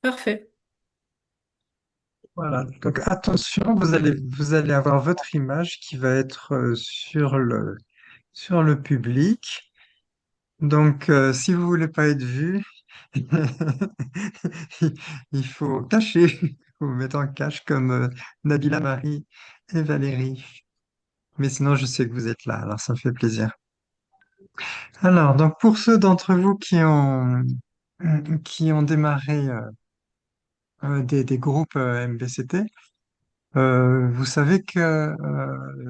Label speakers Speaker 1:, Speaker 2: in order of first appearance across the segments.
Speaker 1: Parfait.
Speaker 2: Voilà. Donc attention, vous allez avoir votre image qui va être sur le public. Donc si vous voulez pas être vu, il il faut cacher. Vous mettre en cache comme Nabila Marie et Valérie. Mais sinon, je sais que vous êtes là, alors ça me fait plaisir. Alors, donc pour ceux d'entre vous qui ont démarré des groupes MBCT, vous savez que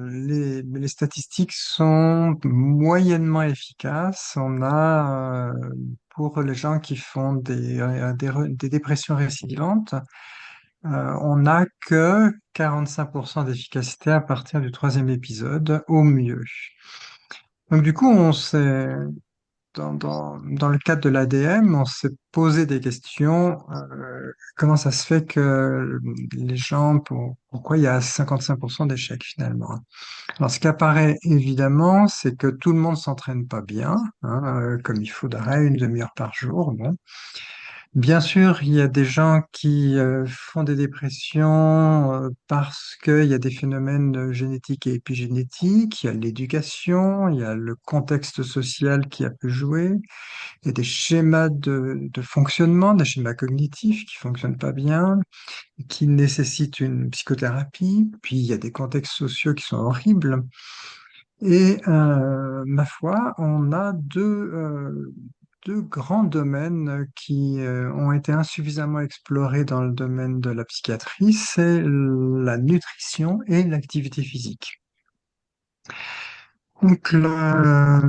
Speaker 2: les statistiques sont moyennement efficaces. On a, pour les gens qui font des dépressions récidivantes, on n'a que 45% d'efficacité à partir du troisième épisode, au mieux. Donc du coup, dans le cadre de l'ADM, on s'est posé des questions. Comment ça se fait que les gens, pourquoi il y a 55% d'échecs finalement? Alors, ce qui apparaît évidemment, c'est que tout le monde s'entraîne pas bien, hein, comme il faudrait, une demi-heure par jour. Bon. Bien sûr, il y a des gens qui font des dépressions parce qu'il y a des phénomènes génétiques et épigénétiques, il y a l'éducation, il y a le contexte social qui a pu jouer, il y a des schémas de fonctionnement, des schémas cognitifs qui fonctionnent pas bien, qui nécessitent une psychothérapie, puis il y a des contextes sociaux qui sont horribles. Et ma foi, on a deux grands domaines qui ont été insuffisamment explorés dans le domaine de la psychiatrie, c'est la nutrition et l'activité physique. Donc, la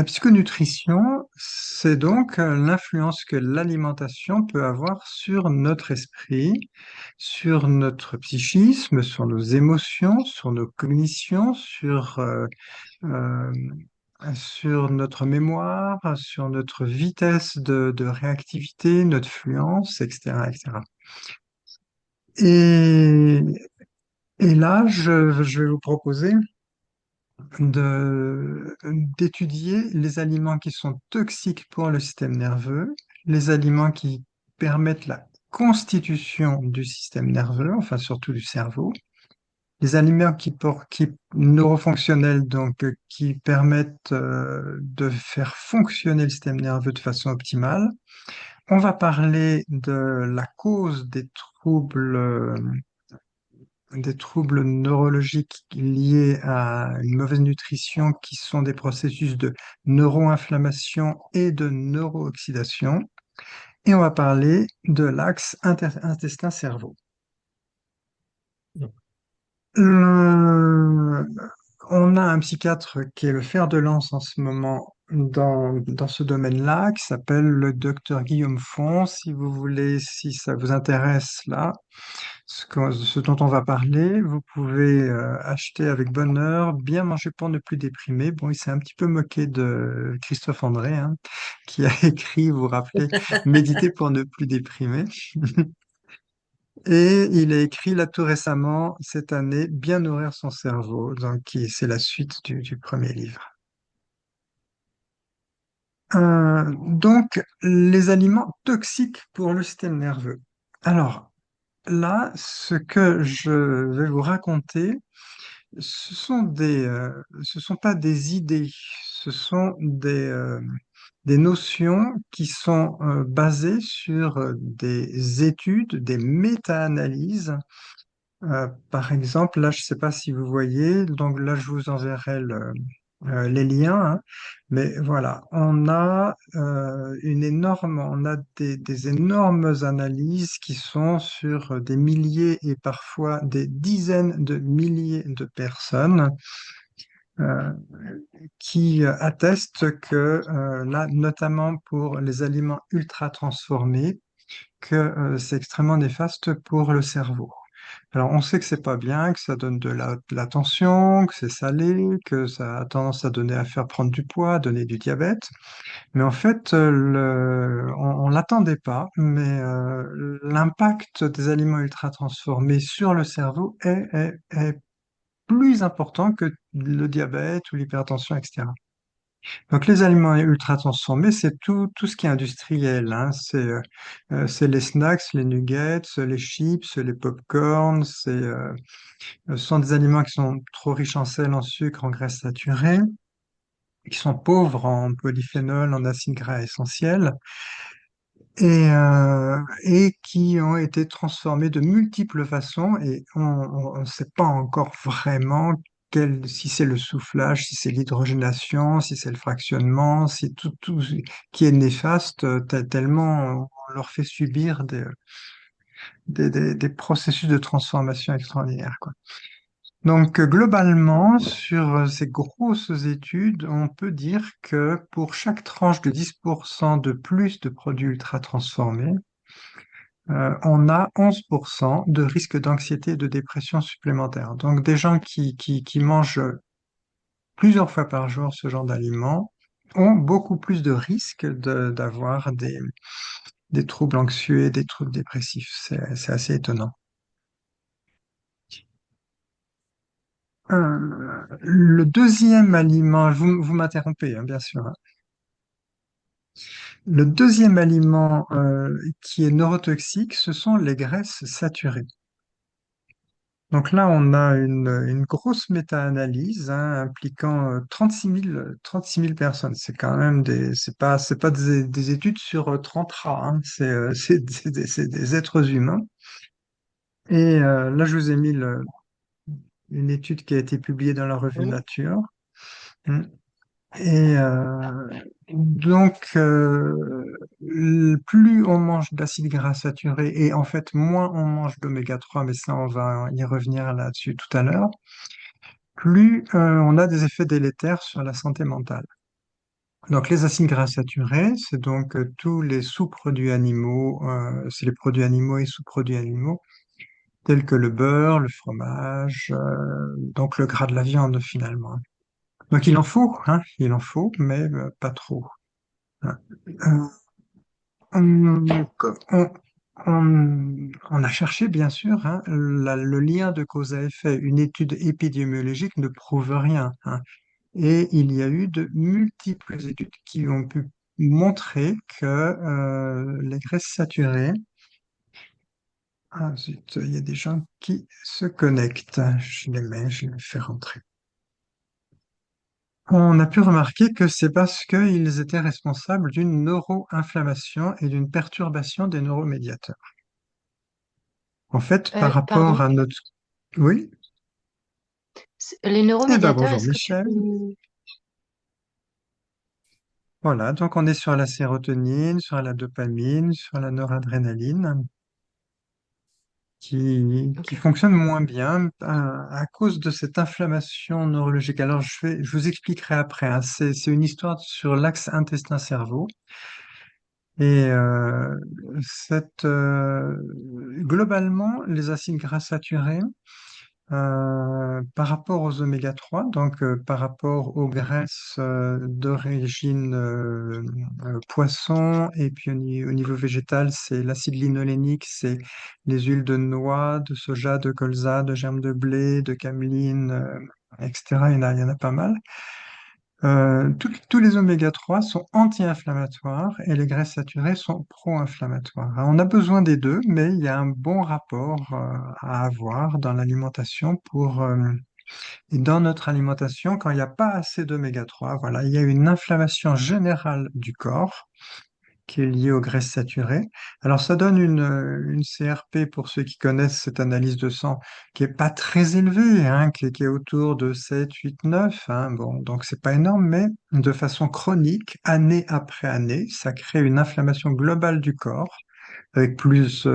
Speaker 2: psychonutrition, c'est donc l'influence que l'alimentation peut avoir sur notre esprit, sur notre psychisme, sur nos émotions, sur nos cognitions, euh, sur notre mémoire, sur notre vitesse de réactivité, notre fluence, etc., etc. Et, et là, je vais vous proposer d'étudier les aliments qui sont toxiques pour le système nerveux, les aliments qui permettent la constitution du système nerveux, enfin surtout du cerveau, les aliments qui neurofonctionnels, donc qui permettent de faire fonctionner le système nerveux de façon optimale. On va parler de la cause des troubles neurologiques liés à une mauvaise nutrition, qui sont des processus de neuroinflammation et de neurooxydation. Et on va parler de l'axe intestin-cerveau. Le- On a un psychiatre qui est le fer de lance en ce moment dans ce domaine-là, qui s'appelle le docteur Guillaume Font. Si vous voulez, si ça vous intéresse là, ce dont on va parler, vous pouvez acheter avec bonheur Bien manger pour ne plus déprimer. Bon, il s'est un petit peu moqué de Christophe André, hein, qui a écrit, vous vous rappelez, Méditer pour ne plus déprimer. Et il a écrit là tout récemment, cette année, Bien nourrir son cerveau, donc c'est la suite du premier livre. Donc, les aliments toxiques pour le système nerveux. Alors, là, ce que je vais vous raconter, ce sont pas des idées, ce sont des notions qui sont basées sur des études, des méta-analyses. Par exemple, là, je ne sais pas si vous voyez, donc là, je vous enverrai les liens, hein. Mais voilà, on a des énormes analyses qui sont sur des milliers et parfois des dizaines de milliers de personnes euh, qui attestent que là, notamment pour les aliments ultra transformés, que c'est extrêmement néfaste pour le cerveau. Alors, on sait que c'est pas bien, que ça donne de la tension, que c'est salé, que ça a tendance à donner à faire prendre du poids, à donner du diabète. Mais en fait, on l'attendait pas, mais l'impact des aliments ultra transformés sur le cerveau est plus important que le diabète ou l'hypertension, etc. Donc les aliments ultra transformés, c'est tout ce qui est industriel, hein. C'est les snacks, les nuggets, les chips, les pop-corn. Ce sont des aliments qui sont trop riches en sel, en sucre, en graisses saturées, qui sont pauvres en polyphénol, en acides gras essentiels, et qui ont été transformés de multiples façons. Et on ne sait pas encore vraiment si c'est le soufflage, si c'est l'hydrogénation, si c'est le fractionnement, si tout qui est néfaste, tellement on leur fait subir des processus de transformation extraordinaires, quoi. Donc, globalement, sur ces grosses études, on peut dire que pour chaque tranche de 10% de plus de produits ultra transformés, on a 11% de risque d'anxiété et de dépression supplémentaire. Donc, des gens qui mangent plusieurs fois par jour ce genre d'aliments ont beaucoup plus de risques d'avoir des troubles anxieux et des troubles dépressifs. C'est assez étonnant. Le deuxième aliment, vous m'interrompez, hein, bien sûr, hein. Le deuxième aliment qui est neurotoxique, ce sont les graisses saturées. Donc là, on a une grosse méta-analyse, hein, impliquant 36 000 personnes. C'est quand même c'est pas des études sur 30 rats, hein. C'est des êtres humains. Et là, je vous ai mis une étude qui a été publiée dans la revue
Speaker 1: Oui.
Speaker 2: Nature. Mm. Et donc, plus on mange d'acides gras saturés, et en fait, moins on mange d'oméga 3, mais ça, on va y revenir là-dessus tout à l'heure, plus on a des effets délétères sur la santé mentale. Donc, les acides gras saturés, c'est donc tous les sous-produits animaux, c'est les produits animaux et sous-produits animaux, tels que le beurre, le fromage, donc le gras de la viande finalement. Donc, il en faut, hein, il en faut, mais pas trop, hein. Euh, on, on a cherché, bien sûr, hein, le lien de cause à effet. Une étude épidémiologique ne prouve rien, hein. Et il y a eu de multiples études qui ont pu montrer que les graisses saturées... Ah zut, il y a des gens qui se connectent. Je les fais rentrer. On a pu remarquer que c'est parce qu'ils étaient responsables d'une neuroinflammation et d'une perturbation des neuromédiateurs. En fait, par rapport
Speaker 1: Pardon.
Speaker 2: à notre... Oui?
Speaker 1: Les
Speaker 2: Eh bien,
Speaker 1: neuromédiateurs,
Speaker 2: bonjour
Speaker 1: est-ce que tu
Speaker 2: Michel.
Speaker 1: peux...
Speaker 2: Voilà, donc on est sur la sérotonine, sur la dopamine, sur la noradrénaline, qui
Speaker 1: Ok.
Speaker 2: fonctionnent moins bien à cause de cette inflammation neurologique. Alors, je vous expliquerai après, hein. C'est une histoire sur l'axe intestin-cerveau. Et globalement, les acides gras saturés, par rapport aux oméga 3, donc par rapport aux graisses d'origine poisson, et puis au niveau végétal, c'est l'acide linolénique, c'est les huiles de noix, de soja, de colza, de germe de blé, de cameline, etc. Il y en a pas mal. Tous les oméga 3 sont anti-inflammatoires et les graisses saturées sont pro-inflammatoires. Alors, on a besoin des deux, mais il y a un bon rapport à avoir dans l'alimentation et dans notre alimentation, quand il n'y a pas assez d'oméga 3, voilà, il y a une inflammation générale du corps qui est liée aux graisses saturées. Alors, ça donne une CRP, pour ceux qui connaissent cette analyse de sang, qui est pas très élevée, hein, qui est autour de 7, 8, 9, hein. Bon, donc c'est pas énorme, mais de façon chronique, année après année, ça crée une inflammation globale du corps avec plus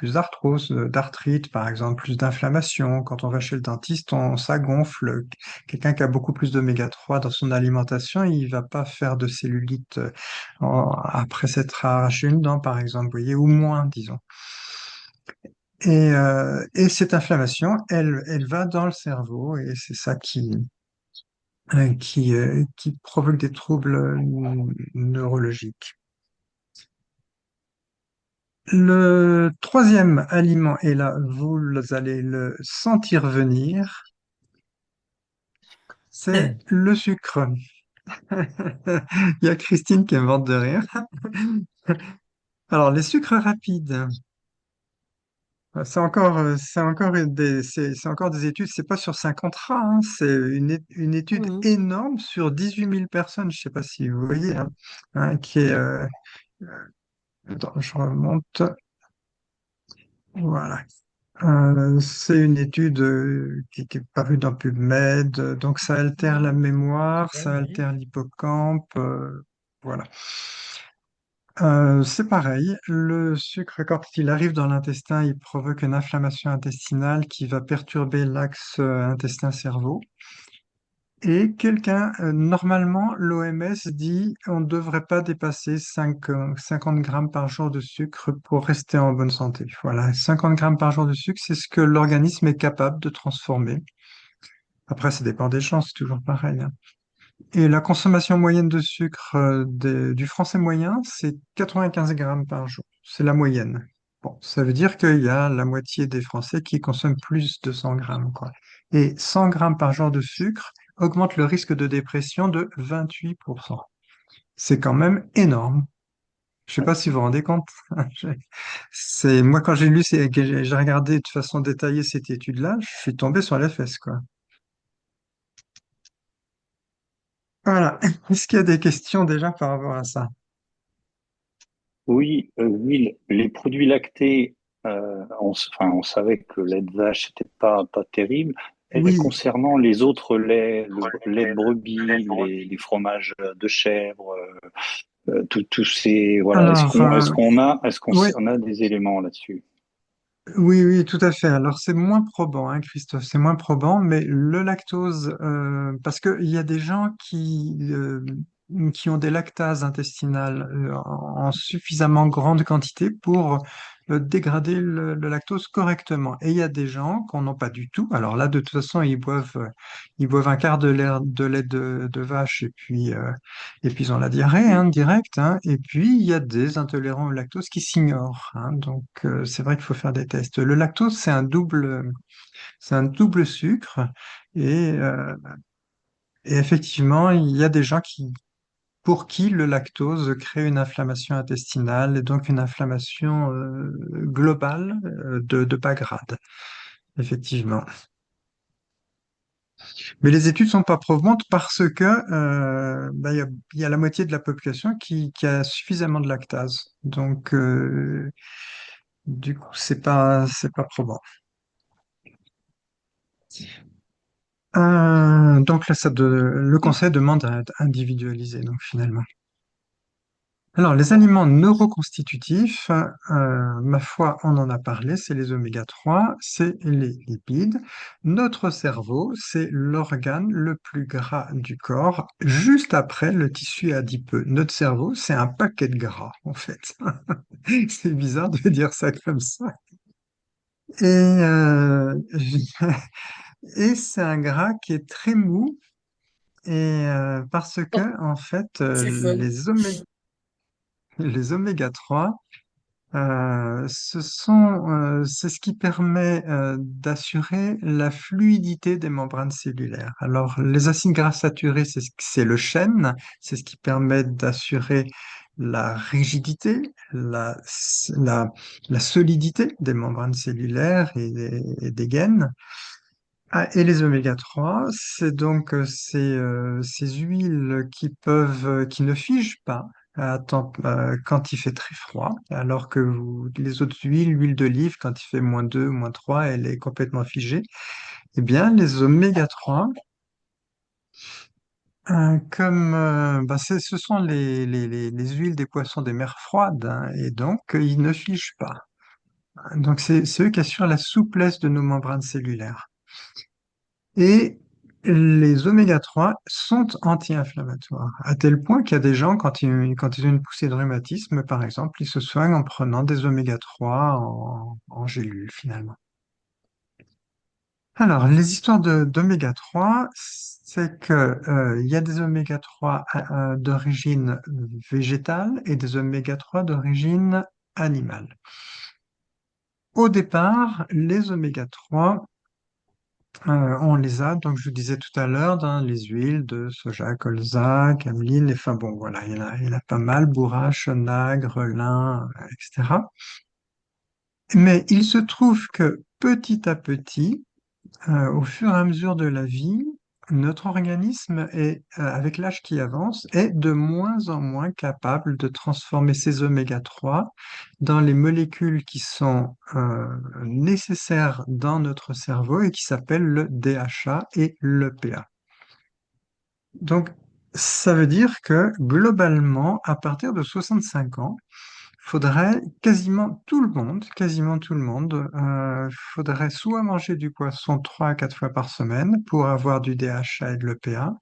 Speaker 2: d'arthrose, d'arthrite, par exemple, plus d'inflammation. Quand on va chez le dentiste, ça gonfle. Quelqu'un qui a beaucoup plus d'oméga 3 dans son alimentation, il va pas faire de cellulite après s'être arraché une dent, par exemple, vous voyez, ou moins, disons. Et cette inflammation, elle va dans le cerveau et c'est ça qui provoque des troubles neurologiques. Le troisième aliment, et là, vous allez le sentir venir, c'est le sucre. Il y a Christine qui est morte de rire. Alors, les sucres rapides, c'est encore des études, c'est pas sur 50 rats, hein, c'est une étude
Speaker 1: Mhm.
Speaker 2: énorme sur 18 000 personnes, je sais pas si vous voyez, qui est, attends, je remonte, voilà. C'est une étude qui est parue dans PubMed, donc ça altère la mémoire, ça altère l'hippocampe, voilà. C'est pareil, le sucre, quand il arrive dans l'intestin, il provoque une inflammation intestinale qui va perturber l'axe intestin-cerveau. Et normalement, l'OMS dit on ne devrait pas dépasser 50 grammes par jour de sucre pour rester en bonne santé. Voilà, 50 grammes par jour de sucre, c'est ce que l'organisme est capable de transformer. Après, ça dépend des gens, c'est toujours pareil, hein. Et la consommation moyenne de sucre du français moyen, c'est 95 grammes par jour. C'est la moyenne. Bon, ça veut dire qu'il y a la moitié des Français qui consomment plus de 100 grammes, quoi. Et 100 grammes par jour de sucre augmente le risque de dépression de 28%. C'est quand même énorme. Je sais pas si vous vous rendez compte. Moi, quand j'ai lu, que j'ai regardé de façon détaillée cette étude-là, je suis tombé sur les fesses, quoi. Voilà. Est-ce qu'il y a des questions déjà par rapport à ça?
Speaker 3: Oui, oui, les produits lactés, enfin, on savait que le lait de vache, c'était pas terrible. Et
Speaker 2: Oui,
Speaker 3: concernant les autres laits, le lait de brebis, les fromages de chèvre, tous ces, voilà,
Speaker 2: alors,
Speaker 3: est-ce qu'on
Speaker 2: oui,
Speaker 3: on a des éléments là-dessus?
Speaker 2: oui, oui, tout à fait. Alors, c'est moins probant, hein, Christophe, c'est moins probant, mais le lactose, parce qu'il y a des gens qui ont des lactases intestinales en suffisamment grande quantité pour dégrader le lactose correctement. Et il y a des gens qui n'en ont pas du tout. Alors là, de toute façon, ils boivent un quart de lait de vache et puis ils ont la diarrhée, hein, direct, hein. Et puis, il y a des intolérants au lactose qui s'ignorent, hein. Donc, c'est vrai qu'il faut faire des tests. Le lactose, c'est un double sucre. Et, euh, et effectivement, il y a des gens pour qui le lactose crée une inflammation intestinale et donc une inflammation globale de bas grade. Effectivement. Mais les études sont pas probantes parce que il y a la moitié de la population qui a suffisamment de lactase. Donc, du coup, c'est pas probant. Donc là, le conseil demande à être individualisé, donc finalement. Alors, les aliments neuroconstitutifs, ma foi, on en a parlé, c'est les oméga 3, c'est les lipides. Notre cerveau, c'est l'organe le plus gras du corps, juste après le tissu adipeux. Notre cerveau, c'est un paquet de gras, en fait. C'est bizarre de dire ça comme ça. Et, et c'est un gras qui est très mou, parce que, en fait, les oméga 3, c'est ce qui permet d'assurer la fluidité des membranes cellulaires. Alors, les acides gras saturés, c'est le chêne, c'est ce qui permet d'assurer la rigidité, la, la solidité des membranes cellulaires et des gaines. Ah, et les oméga 3, c'est donc ces huiles qui ne figent pas quand il fait très froid, alors que les autres huiles, l'huile d'olive, quand il fait -2, -3, elle est complètement figée. Eh bien, les oméga 3, ce sont les huiles des poissons des mers froides, hein, et donc ils ne figent pas. Donc, c'est eux qui assurent la souplesse de nos membranes cellulaires. Et les oméga 3 sont anti-inflammatoires, à tel point qu'il y a des gens, quand ils ont une poussée de rhumatisme, par exemple, ils se soignent en prenant des oméga 3 en gélule, finalement. Alors, les histoires d'oméga 3, c'est que, il y a des oméga 3 d'origine végétale et des oméga 3 d'origine animale. Au départ, les oméga 3 On les a, donc je vous disais tout à l'heure, dans les huiles de soja, colza, cameline, et enfin bon, voilà, il y en a pas mal, bourrache, nagre, lin, etc. Mais il se trouve que petit à petit, au fur et à mesure de la vie, notre organisme est, avec l'âge qui avance, est de moins en moins capable de transformer ces oméga 3 dans les molécules qui sont nécessaires dans notre cerveau et qui s'appellent le DHA et l'EPA. Donc, ça veut dire que globalement, à partir de 65 ans, faudrait quasiment tout le monde, faudrait soit manger du poisson 3 à 4 fois par semaine pour avoir du DHA et de l'EPA,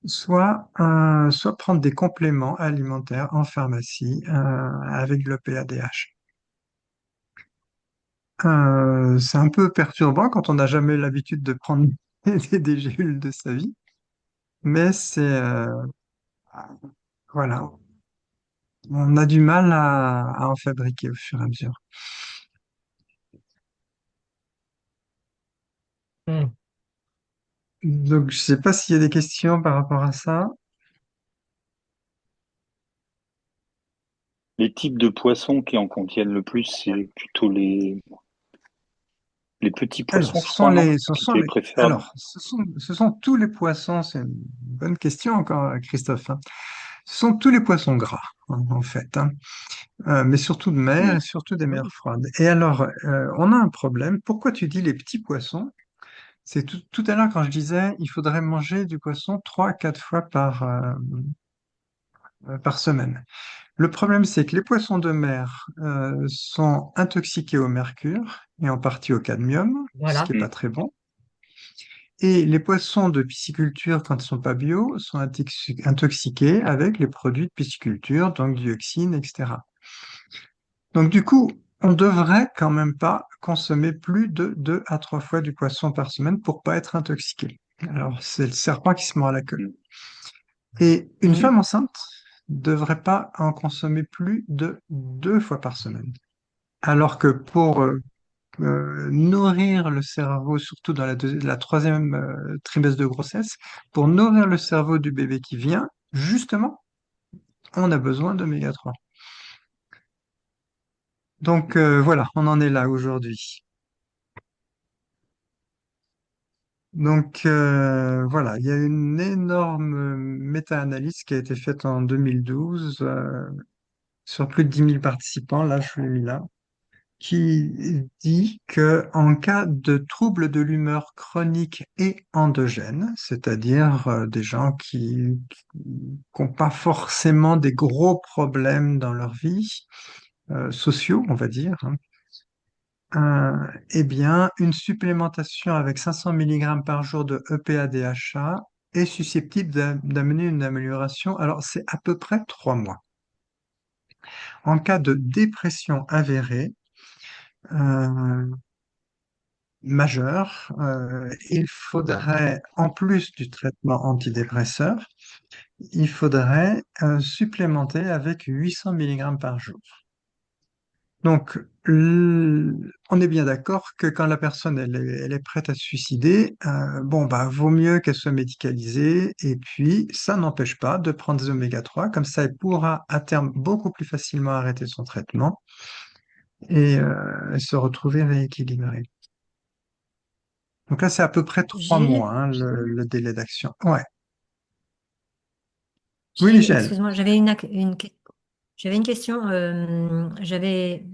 Speaker 2: soit prendre des compléments alimentaires en pharmacie avec de l'EPA DHA. C'est un peu perturbant quand on n'a jamais l'habitude de prendre des gélules de sa vie, mais voilà, on a du mal à en fabriquer au fur et à mesure.
Speaker 4: Hmm.
Speaker 2: Donc, je sais pas s'il y a des questions par rapport à ça.
Speaker 3: Les types de poissons qui en contiennent le plus, c'est plutôt les petits
Speaker 2: Alors,
Speaker 3: poissons, je crois, non? Qui étaient préférables.
Speaker 2: ce sont tous les poissons, c'est une bonne question encore, Christophe, hein. Ce sont tous les poissons gras, en fait, hein. Mais surtout de mer
Speaker 3: Mm.
Speaker 2: et surtout des mers froides. Et alors, on a un problème. Pourquoi tu dis les petits poissons? C'est tout à l'heure quand je disais il faudrait manger du poisson 3 à 4 fois par semaine. Le problème, c'est que les poissons de mer sont intoxiqués au mercure et en partie au cadmium, ce qui
Speaker 4: Voilà.
Speaker 2: n'est pas
Speaker 3: Mm.
Speaker 2: très bon. Et les poissons de pisciculture, quand ils ne sont pas bio, sont intoxiqués avec les produits de pisciculture, donc dioxines, etc. Donc du coup, on devrait quand même pas consommer plus de 2 à 3 fois du poisson par semaine pour pas être intoxiqué. Alors, c'est le serpent qui se mord la queue.
Speaker 3: Mm.
Speaker 2: Et une
Speaker 4: Mhm.
Speaker 2: femme enceinte devrait pas en consommer plus de 2 fois par semaine. Alors que pour nourrir le cerveau, surtout dans la troisième trimestre de grossesse, pour nourrir le cerveau du bébé qui vient, justement, on a besoin d'oméga 3. Donc voilà, on en est là aujourd'hui. Donc voilà, il y a une énorme méta-analyse qui a été faite en 2012 sur plus de 10 000 participants, là je l'ai mis là, qui dit que en cas de troubles de l'humeur chronique et endogène, c'est-à-dire des gens qui n'ont pas forcément des gros problèmes dans leur vie, sociaux, on va dire, hein, eh bien, une supplémentation avec 500 mg par jour de EPA-DHA est susceptible d'amener une amélioration. Alors, c'est à peu près 3 mois. En cas de dépression avérée, euh, majeure, il faudrait, en plus du traitement antidépresseur, il faudrait supplémenter avec 800 mg par jour. Donc, on est bien d'accord que quand la personne elle est prête à se suicider, bon bah vaut mieux qu'elle soit médicalisée et puis ça n'empêche pas de prendre des oméga 3, comme ça elle pourra à terme beaucoup plus facilement arrêter son traitement et se retrouver rééquilibrée. Donc là c'est à peu près 3 mois,
Speaker 4: Gilles,
Speaker 2: hein, le délai d'action. Ouais. Oui,
Speaker 4: Gilles,
Speaker 2: Michel.
Speaker 4: excuse-moi, j'avais une question. J'avais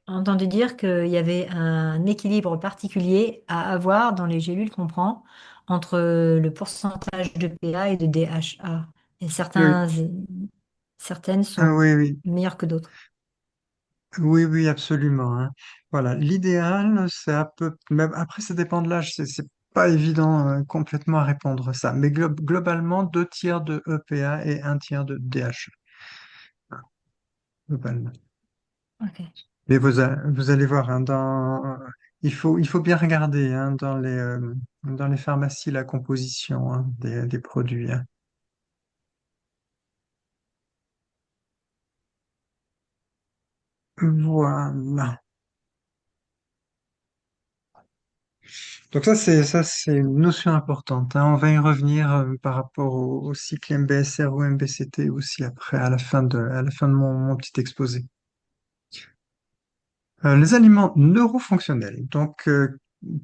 Speaker 4: entendu dire qu'il y avait un équilibre particulier à avoir dans les gélules qu'on prend entre le pourcentage de PA et de DHA. Et
Speaker 2: Oui,
Speaker 4: certaines
Speaker 2: ah,
Speaker 4: sont
Speaker 2: oui, oui.
Speaker 4: meilleures que d'autres.
Speaker 2: Oui, oui, absolument, hein. Voilà, l'idéal, c'est un peu, même après, ça dépend de l'âge, c'est pas évident complètement à répondre à ça, mais globalement, 2 tiers de EPA et 1 tiers de DHA, globalement.
Speaker 4: Ok.
Speaker 2: Mais vous allez voir, hein, il faut bien regarder hein, dans les pharmacies la composition hein, des produits, hein. Voilà. Donc ça c'est une notion importante, hein. On va y revenir par rapport au cycle MBSR ou MBCT aussi après à la fin de mon petit exposé. Les aliments neurofonctionnels, donc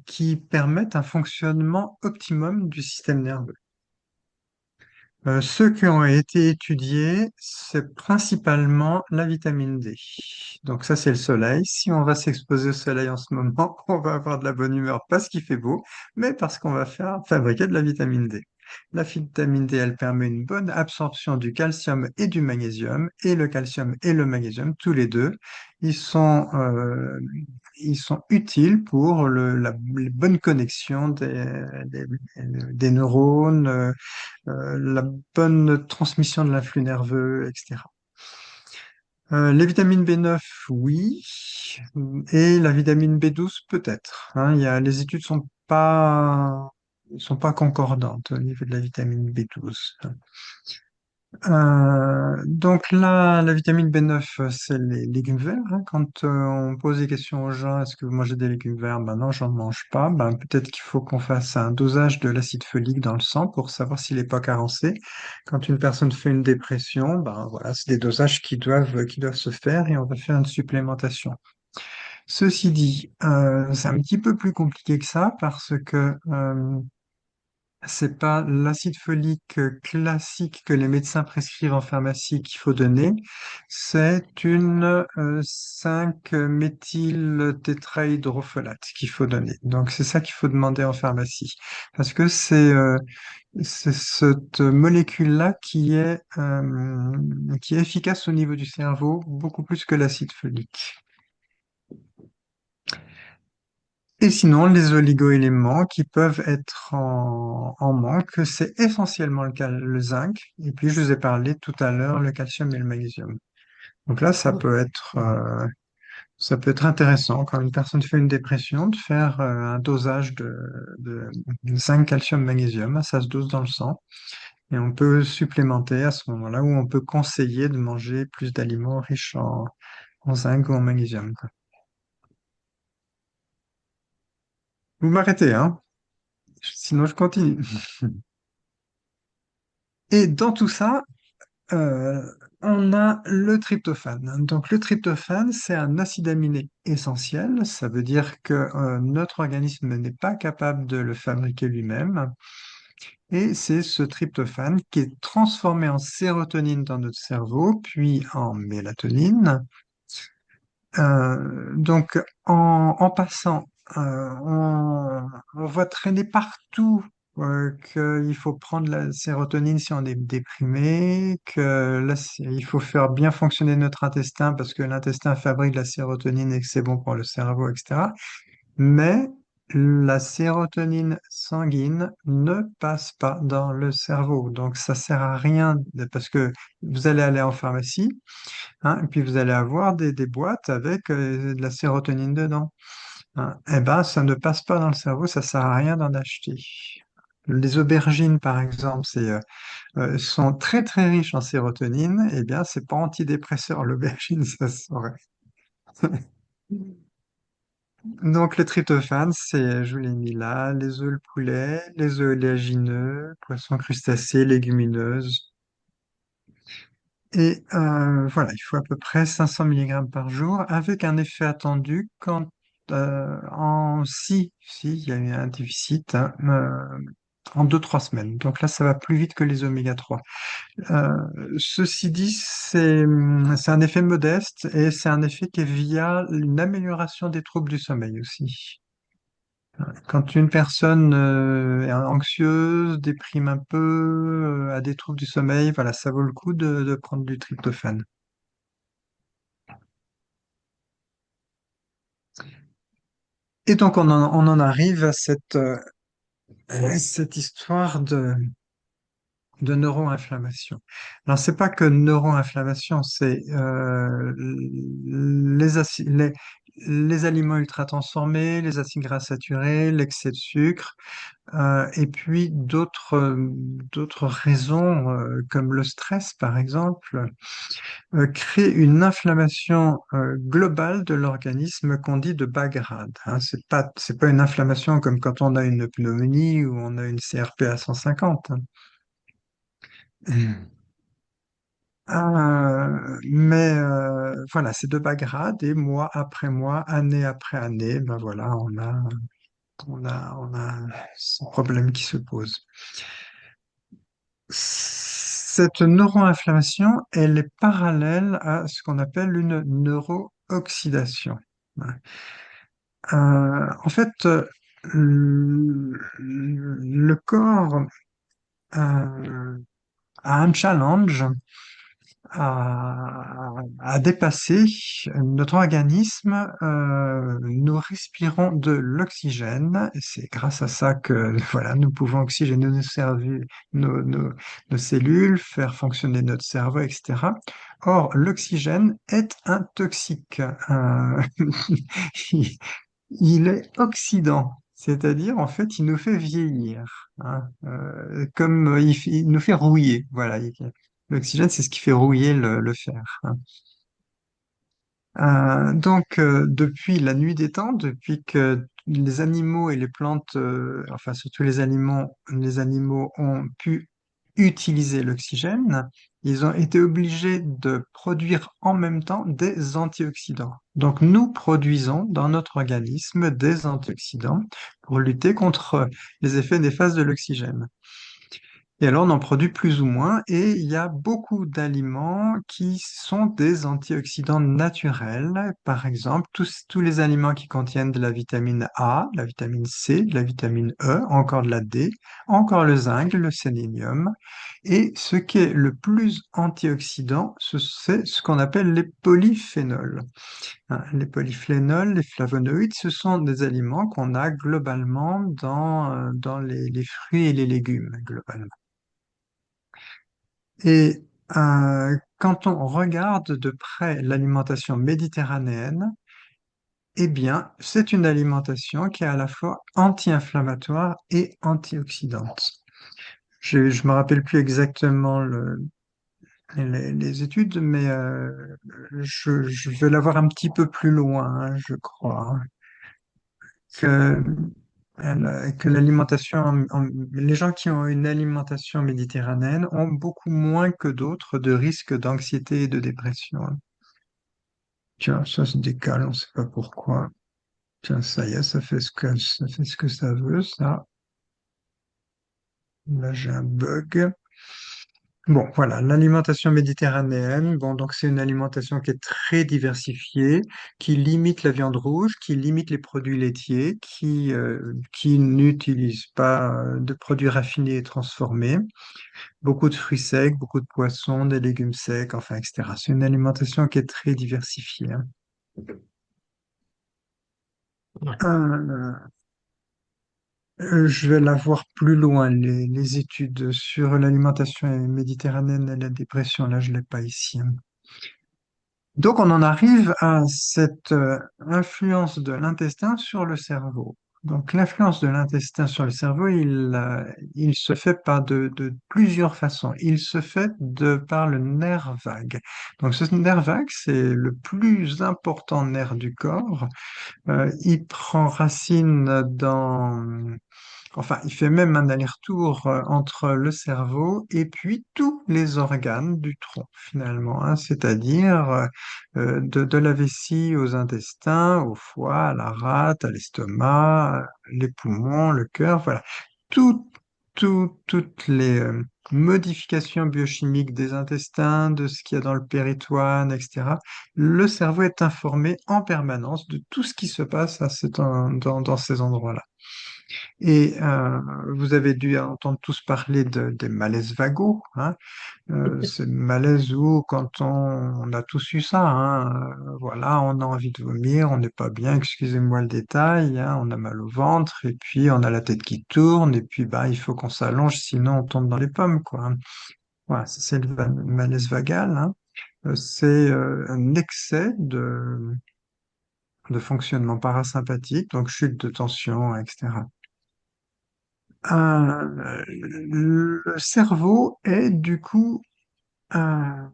Speaker 2: qui permettent un fonctionnement optimum du système nerveux. Ceux qui ont été étudiés, c'est principalement la vitamine D. Donc ça, c'est le soleil. Si on va s'exposer au soleil en ce moment, on va avoir de la bonne humeur, pas parce qu'il fait beau, mais parce qu'on va faire fabriquer de la vitamine D. La vitamine D, elle permet une bonne absorption du calcium et du magnésium. Et le calcium et le magnésium, tous les deux, ils sont, euh, ils sont utiles pour les bonnes connexions des neurones, la bonne transmission de l'influx nerveux, etc. Les vitamines B9, oui, et la vitamine B12 peut-être, hein. Les études sont pas concordantes au niveau de la vitamine B12. Donc là, la vitamine B9, c'est les légumes verts, hein. Quand on pose des questions aux gens, est-ce que vous mangez des légumes verts? Ben non, j'en mange pas. Ben peut-être qu'il faut qu'on fasse un dosage de l'acide folique dans le sang pour savoir s'il n'est pas carencé. Quand une personne fait une dépression, ben voilà, c'est des dosages qui doivent se faire et on va faire une supplémentation. Ceci dit, c'est un petit peu plus compliqué que ça parce que c'est pas l'acide folique classique que les médecins prescrivent en pharmacie qu'il faut donner, c'est une 5-méthyltétrahydrofolate qu'il faut donner. Donc c'est ça qu'il faut demander en pharmacie parce que c'est cette molécule-là qui est efficace au niveau du cerveau beaucoup plus que l'acide folique. Et sinon, les oligoéléments qui peuvent être en manque, c'est essentiellement le zinc. Et puis, je vous ai parlé tout à l'heure, le calcium et le magnésium. Donc là, ça peut être intéressant quand une personne fait une dépression de faire un dosage de zinc, calcium, magnésium. Ça se dose dans le sang. Et on peut supplémenter à ce moment-là où on peut conseiller de manger plus d'aliments riches en zinc ou en magnésium, quoi. Vous m'arrêtez, hein? Sinon, je continue. Et dans tout ça, euh, on a le tryptophane. Donc le tryptophane, c'est un acide aminé essentiel. Ça veut dire que notre organisme n'est pas capable de le fabriquer lui-même. Et c'est ce tryptophane qui est transformé en sérotonine dans notre cerveau, puis en mélatonine. Donc en passant, on voit traîner partout qu'il faut prendre la sérotonine si on est déprimé, que là, il faut faire bien fonctionner notre intestin parce que l'intestin fabrique la sérotonine et que c'est bon pour le cerveau, etc. Mais la sérotonine sanguine ne passe pas dans le cerveau. Donc ça sert à rien parce que vous allez aller en pharmacie, hein, et puis vous allez avoir des boîtes avec de la sérotonine dedans, hein. Eh ben, ça ne passe pas dans le cerveau, ça sert à rien d'en acheter. Les aubergines, par exemple, sont très très riches en sérotonine. Eh bien, c'est pas antidépresseur, l'aubergine, ça se saurait. Donc, le tryptophane, je vous l'ai mis là, les œufs, le poulet, les œufs oléagineux, poissons crustacés, légumineuses. Et voilà, il faut à peu près 500 mg par jour avec un effet attendu quand si il y a eu un déficit, hein, en 2-3 semaines. Donc là, ça va plus vite que les oméga 3. Euh, Ceci dit, c'est un effet modeste et c'est un effet qui est via une amélioration des troubles du sommeil aussi. Quand une personne est anxieuse, déprime un peu, a des troubles du sommeil, voilà, ça vaut le coup de prendre du tryptophane. Et donc on en arrive à cette histoire de neuroinflammation. Alors c'est pas que neuroinflammation, c'est les aliments ultra transformés, les acides gras saturés, l'excès de sucre, et puis d'autres raisons comme le stress par exemple, créent une inflammation globale de l'organisme qu'on dit de bas grade. Hein. C'est pas une inflammation comme quand on a une pneumonie ou on a une CRP à 150. Hein. Mais voilà, c'est de bas grade et mois après mois, année après année, ben voilà, on a ce problème qui se pose. Cette neuroinflammation, elle est parallèle à ce qu'on appelle une neurooxydation. En fait, le corps a un challenge à dépasser. Notre organisme. Nous respirons de l'oxygène. Et c'est grâce à ça que voilà, nous pouvons oxygéner nos cellules, faire fonctionner notre cerveau, etc. Or, l'oxygène est un toxique. Il, il est oxydant. C'est-à-dire, en fait, il nous fait vieillir, hein. Comme il nous fait rouiller. Voilà. L'oxygène, c'est ce qui fait rouiller le fer, hein. Donc, depuis la nuit des temps, depuis que les animaux et les plantes, enfin surtout les animaux ont pu utiliser l'oxygène, ils ont été obligés de produire en même temps des antioxydants. Donc, nous produisons dans notre organisme des antioxydants pour lutter contre les effets néfastes de l'oxygène. Et alors, on en produit plus ou moins, et il y a beaucoup d'aliments qui sont des antioxydants naturels. Par exemple, tous les aliments qui contiennent de la vitamine A, de la vitamine C, de la vitamine E, encore de la D, encore le zinc, le sélénium. Et ce qui est le plus antioxydant, c'est ce qu'on appelle les polyphénols. Hein, les polyphénols, les flavonoïdes, ce sont des aliments qu'on a globalement dans les fruits et les légumes, globalement. Et quand on regarde de près l'alimentation méditerranéenne, eh bien, c'est une alimentation qui est à la fois anti-inflammatoire et antioxydante. Je me rappelle plus exactement les études, mais je vais la voir un petit peu plus loin, hein, je crois, hein, que, que l'alimentation, les gens qui ont une alimentation méditerranéenne ont beaucoup moins que d'autres de risques d'anxiété et de dépression. Tiens, ça se décale, on ne sait pas pourquoi. Tiens, ça y est, ça fait ce que ça veut, ça. Là, j'ai un bug. Bon, voilà, l'alimentation méditerranéenne, bon, donc c'est une alimentation qui est très diversifiée, qui limite la viande rouge, qui limite les produits laitiers, qui n'utilise pas de produits raffinés et transformés, beaucoup de fruits secs, beaucoup de poissons, des légumes secs, enfin, etc. C'est une alimentation qui est très diversifiée, hein.
Speaker 4: Ouais.
Speaker 2: Euh, je vais la voir plus loin, les études sur l'alimentation méditerranéenne et la dépression. Là, je ne l'ai pas ici, hein. Donc, on en arrive à cette influence de l'intestin sur le cerveau. Donc, l'influence de l'intestin sur le cerveau, il se fait de plusieurs façons. Il se fait par le nerf vague. Donc, ce nerf vague, c'est le plus important nerf du corps. Il prend racine enfin, il fait même un aller-retour entre le cerveau et puis tous les organes du tronc, finalement, hein, c'est-à-dire de la vessie aux intestins, au foie, à la rate, à l'estomac, les poumons, le cœur, voilà. Tout, toutes les modifications biochimiques des intestins, de ce qu'il y a dans le péritoine, etc. Le cerveau est informé en permanence de tout ce qui se passe dans ces endroits-là. Et vous avez dû entendre tous parler des malaises vagaux, hein. C'est le malaise où quand on a tous eu ça, hein, voilà, on a envie de vomir, on n'est pas bien, excusez-moi le détail, hein, on a mal au ventre, et puis on a la tête qui tourne, et puis bah, il faut qu'on s'allonge, sinon on tombe dans les pommes, quoi, hein. Voilà, ça, c'est le malaise vagal, hein. C'est un excès de fonctionnement parasympathique, donc chute de tension, etc. Le cerveau est du coup euh,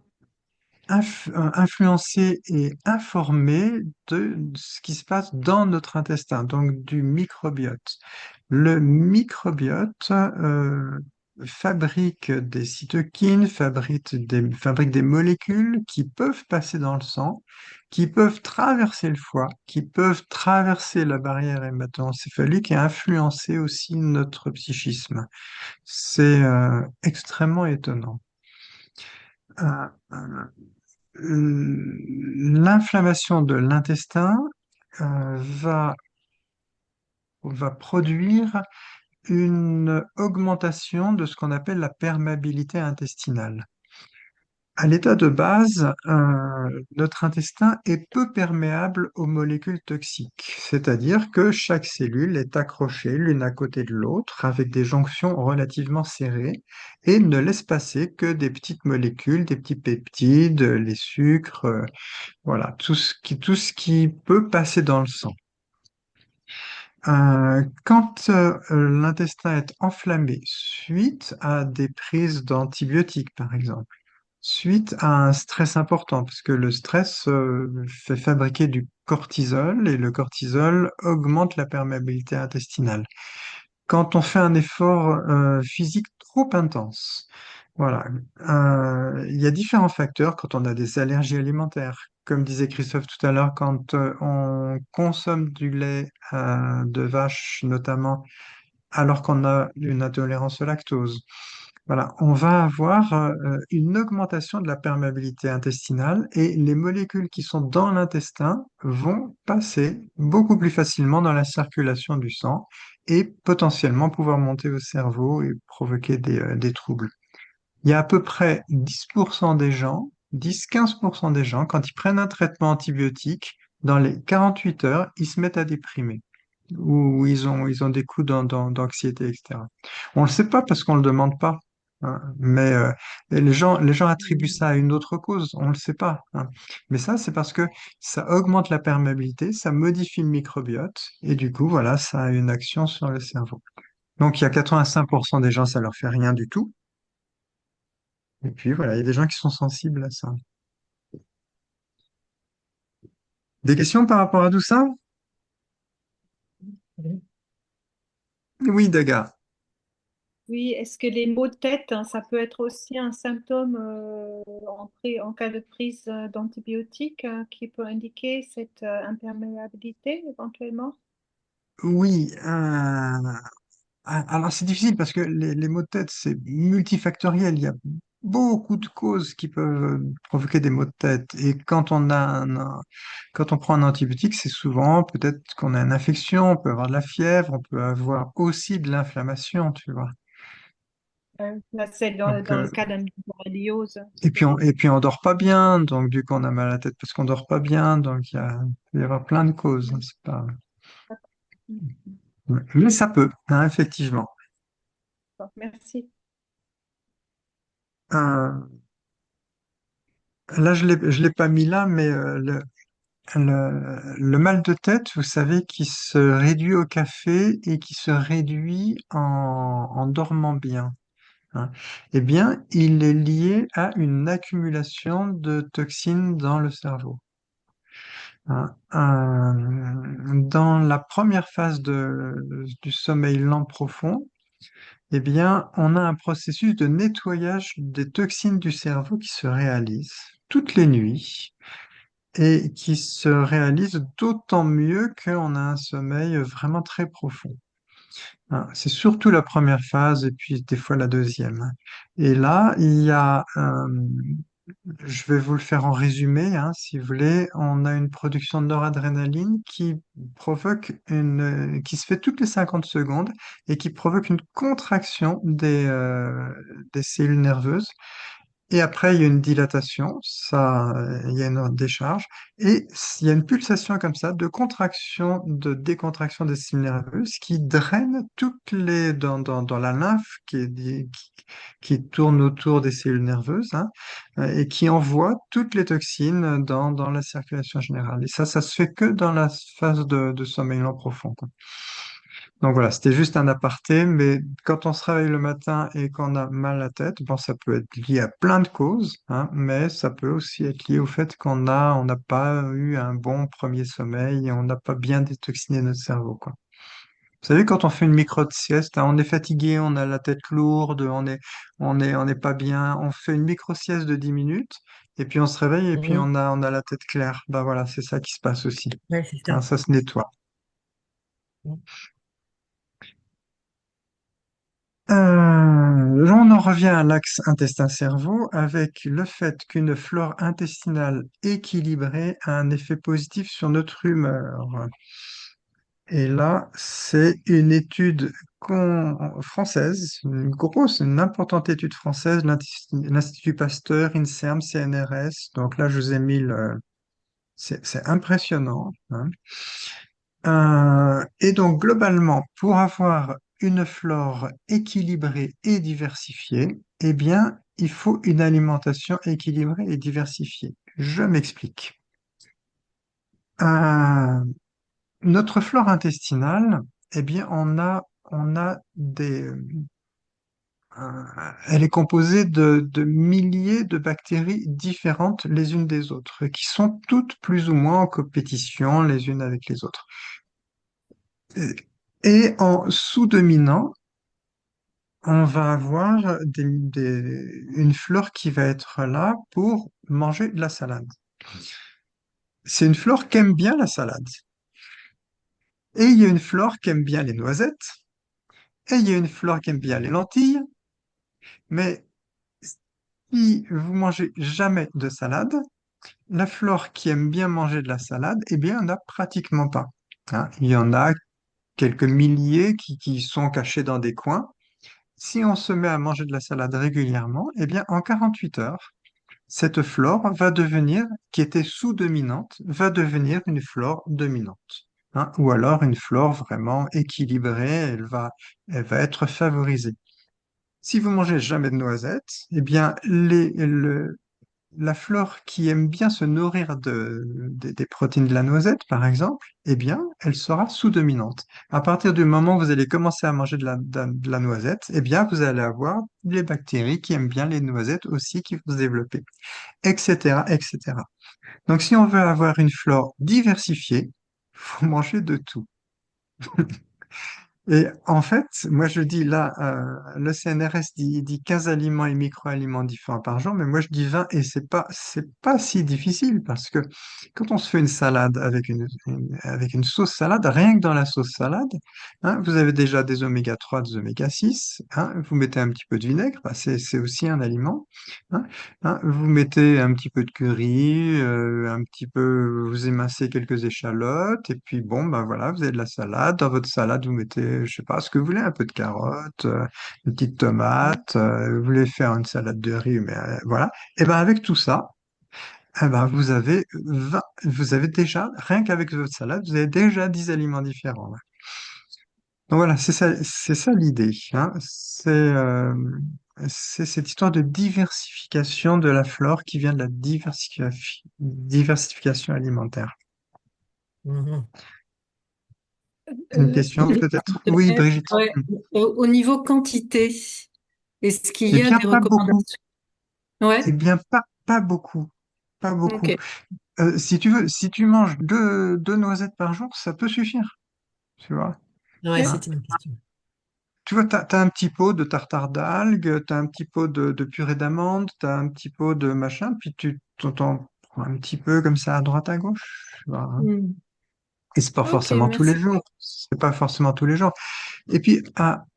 Speaker 2: influencé et informé de ce qui se passe dans notre intestin, donc du microbiote. Le microbiote fabrique des cytokines, fabrique des molécules qui peuvent passer dans le sang, qui peuvent traverser le foie, qui peuvent traverser la barrière hémato-encéphalique et influencer aussi notre psychisme. C'est extrêmement étonnant. Euh, euh, L'inflammation de l'intestin va produire une augmentation de ce qu'on appelle la perméabilité intestinale. À l'état de base, notre intestin est peu perméable aux molécules toxiques, c'est-à-dire que chaque cellule est accrochée l'une à côté de l'autre avec des jonctions relativement serrées et ne laisse passer que des petites molécules, des petits peptides, les sucres, voilà, tout ce qui peut passer dans le sang. Quand l'intestin est enflammé suite à des prises d'antibiotiques, par exemple, suite à un stress important, parce que le stress fait fabriquer du cortisol et le cortisol augmente la perméabilité intestinale. Quand on fait un effort physique trop intense, voilà, il y a différents facteurs quand on a des allergies alimentaires. Comme disait Christophe tout à l'heure, quand on consomme du lait de vache notamment, alors qu'on a une intolérance au lactose. Voilà, on va avoir une augmentation de la perméabilité intestinale et les molécules qui sont dans l'intestin vont passer beaucoup plus facilement dans la circulation du sang et potentiellement pouvoir monter au cerveau et provoquer des troubles. Il y a à peu près 10% des gens, 10-15% des gens, quand ils prennent un traitement antibiotique, dans les 48 heures, ils se mettent à déprimer ou ils ont des coups d'anxiété, etc. On ne le sait pas parce qu'on ne le demande pas, hein, mais et les gens attribuent ça à une autre cause, on ne le sait pas, hein. Mais ça, c'est parce que ça augmente la perméabilité, ça modifie le microbiote, et du coup, voilà, ça a une action sur le cerveau. Donc, il y a 85% des gens, ça leur fait rien du tout. Et puis, voilà, il y a des gens qui sont sensibles à ça. Des questions par rapport à tout ça? Oui, Daga.
Speaker 5: Oui, est-ce que les maux de tête, hein, ça peut être aussi un symptôme en cas de prise d'antibiotiques qui peut indiquer cette imperméabilité éventuellement?
Speaker 2: Oui, alors c'est difficile parce que les maux de tête, c'est multifactoriel. Il y a beaucoup de causes qui peuvent provoquer des maux de tête. Et quand on prend un antibiotique, c'est souvent peut-être qu'on a une infection, on peut avoir de la fièvre, on peut avoir aussi de l'inflammation, tu vois.
Speaker 5: Là, c'est
Speaker 2: Donc,
Speaker 5: dans le cas d'un borréliose.
Speaker 2: et puis on dort pas bien, donc du coup on a mal à la tête parce qu'on dort pas bien. Donc il peut y avoir plein de causes, hein, c'est pas... Mais ça peut, hein, effectivement.
Speaker 5: Bon, merci.
Speaker 2: Euh, Là, je l'ai pas mis là, mais le mal de tête, vous savez, qui se réduit au café et qui se réduit en dormant bien, hein, eh bien, il est lié à une accumulation de toxines dans le cerveau, hein. Dans la première phase du sommeil lent profond, eh bien, on a un processus de nettoyage des toxines du cerveau qui se réalise toutes les nuits et qui se réalise d'autant mieux qu'on a un sommeil vraiment très profond, hein. C'est surtout la première phase et puis des fois la deuxième. Et là, je vais vous le faire en résumé, hein, si vous voulez, on a une production de noradrénaline qui qui se fait toutes les 50 secondes et qui provoque une contraction des cellules nerveuses Et après, il y a une dilatation, ça, il y a une décharge, et il y a une pulsation comme ça de contraction, de décontraction des cellules nerveuses qui draine dans la lymphe qui tourne autour des cellules nerveuses, hein, et qui envoie toutes les toxines dans la circulation générale. Et ça se fait que dans la phase de sommeil lent profond, quoi. Donc voilà, c'était juste un aparté, mais quand on se réveille le matin et qu'on a mal à la tête, bon, ça peut être lié à plein de causes, hein, mais ça peut aussi être lié au fait on n'a pas eu un bon premier sommeil et on n'a pas bien détoxiné notre cerveau, quoi. Vous savez, quand on fait une micro-sieste, hein, on est fatigué, on a la tête lourde, on n'est pas bien, on fait une micro-sieste de 10 minutes, et puis on se réveille et puis
Speaker 4: Mhm.
Speaker 2: on a la tête claire. Ben voilà, c'est ça qui se passe aussi.
Speaker 4: Ouais, c'est
Speaker 2: Hein,
Speaker 4: ça.
Speaker 2: ça se nettoie. On en revient à l'axe intestin-cerveau avec le fait qu'une flore intestinale équilibrée a un effet positif sur notre humeur. Et là, c'est une étude française, une importante étude française, l'Institut Pasteur, INSERM, CNRS. Donc là, je vous ai mis c'est impressionnant, hein. Et donc, globalement, pour avoir une flore équilibrée et diversifiée, eh bien, il faut une alimentation équilibrée et diversifiée. Je m'explique. Euh, Notre flore intestinale, eh bien, elle est composée de milliers de bactéries différentes les unes des autres, qui sont toutes plus ou moins en compétition les unes avec les autres. Et en sous-dominant, on va avoir une flore qui va être là pour manger de la salade. C'est une flore qui aime bien la salade. Et il y a une flore qui aime bien les noisettes. Et il y a une flore qui aime bien les lentilles. Mais si vous mangez jamais de salade, la flore qui aime bien manger de la salade, eh bien, il n'y en a pratiquement pas. Hein, il y en a quelques milliers qui sont cachés dans des coins. Si on se met à manger de la salade régulièrement, eh bien, en 48 heures, cette flore va devenir, qui était sous-dominante, va devenir une flore dominante. Hein, ou alors une flore vraiment équilibrée, elle va être favorisée. Si vous mangez jamais de noisettes, eh bien, la flore qui aime bien se nourrir des protéines de la noisette, par exemple, eh bien, elle sera sous-dominante. À partir du moment où vous allez commencer à manger de la noisette, eh bien, vous allez avoir les bactéries qui aiment bien les noisettes aussi qui vont se développer, etc., etc. Donc, si on veut avoir une flore diversifiée, il faut manger de tout. Et en fait, moi je dis là, le CNRS dit 15 aliments et micro-aliments différents par jour, mais moi je dis 20 et c'est pas si difficile parce que quand on se fait une salade avec avec une sauce salade, rien que dans la sauce salade, hein, vous avez déjà des oméga 3, des oméga 6, hein, vous mettez un petit peu de vinaigre, bah, c'est aussi un aliment, hein, hein, vous mettez un petit peu de curry, un petit peu, vous émincez quelques échalotes, et puis bon, ben voilà, vous avez de la salade. Dans votre salade, vous mettez, je sais pas, ce que vous voulez, un peu de carottes, une petite tomate, vous voulez faire une salade de riz, mais voilà. Et ben avec tout ça, eh ben vous avez déjà, rien qu'avec votre salade, vous avez déjà 10 aliments différents, hein. Donc voilà, c'est ça l'idée, hein. C'est cette histoire de diversification de la flore qui vient de la diversification alimentaire.
Speaker 4: Mhm.
Speaker 2: Une
Speaker 5: Euh,
Speaker 2: question peut-être? Oui, Brigitte.
Speaker 6: Ouais. Au niveau quantité, est-ce qu'il
Speaker 2: Eh
Speaker 6: y a
Speaker 2: bien,
Speaker 6: des
Speaker 2: pas beaucoup.
Speaker 6: recommandations? Ouais,
Speaker 2: Eh bien, pas beaucoup. Pas beaucoup.
Speaker 6: ok.
Speaker 2: Si tu veux, si tu manges deux noisettes par jour, ça peut suffire. Tu vois?
Speaker 4: Ouais,
Speaker 5: mais-
Speaker 2: Hein.
Speaker 4: c'était ma question.
Speaker 2: Tu vois, t'as un petit pot de tartare d'algues, t'as un petit pot de purée d'amandes, t'as un petit pot de machin, puis t'en prends un petit peu comme ça à droite à gauche. Tu vois, hein.
Speaker 6: Hmm.
Speaker 2: Et c'est pas
Speaker 6: Ok,
Speaker 2: forcément tous les
Speaker 6: merci.
Speaker 2: jours. C'est pas forcément tous les jours. Et puis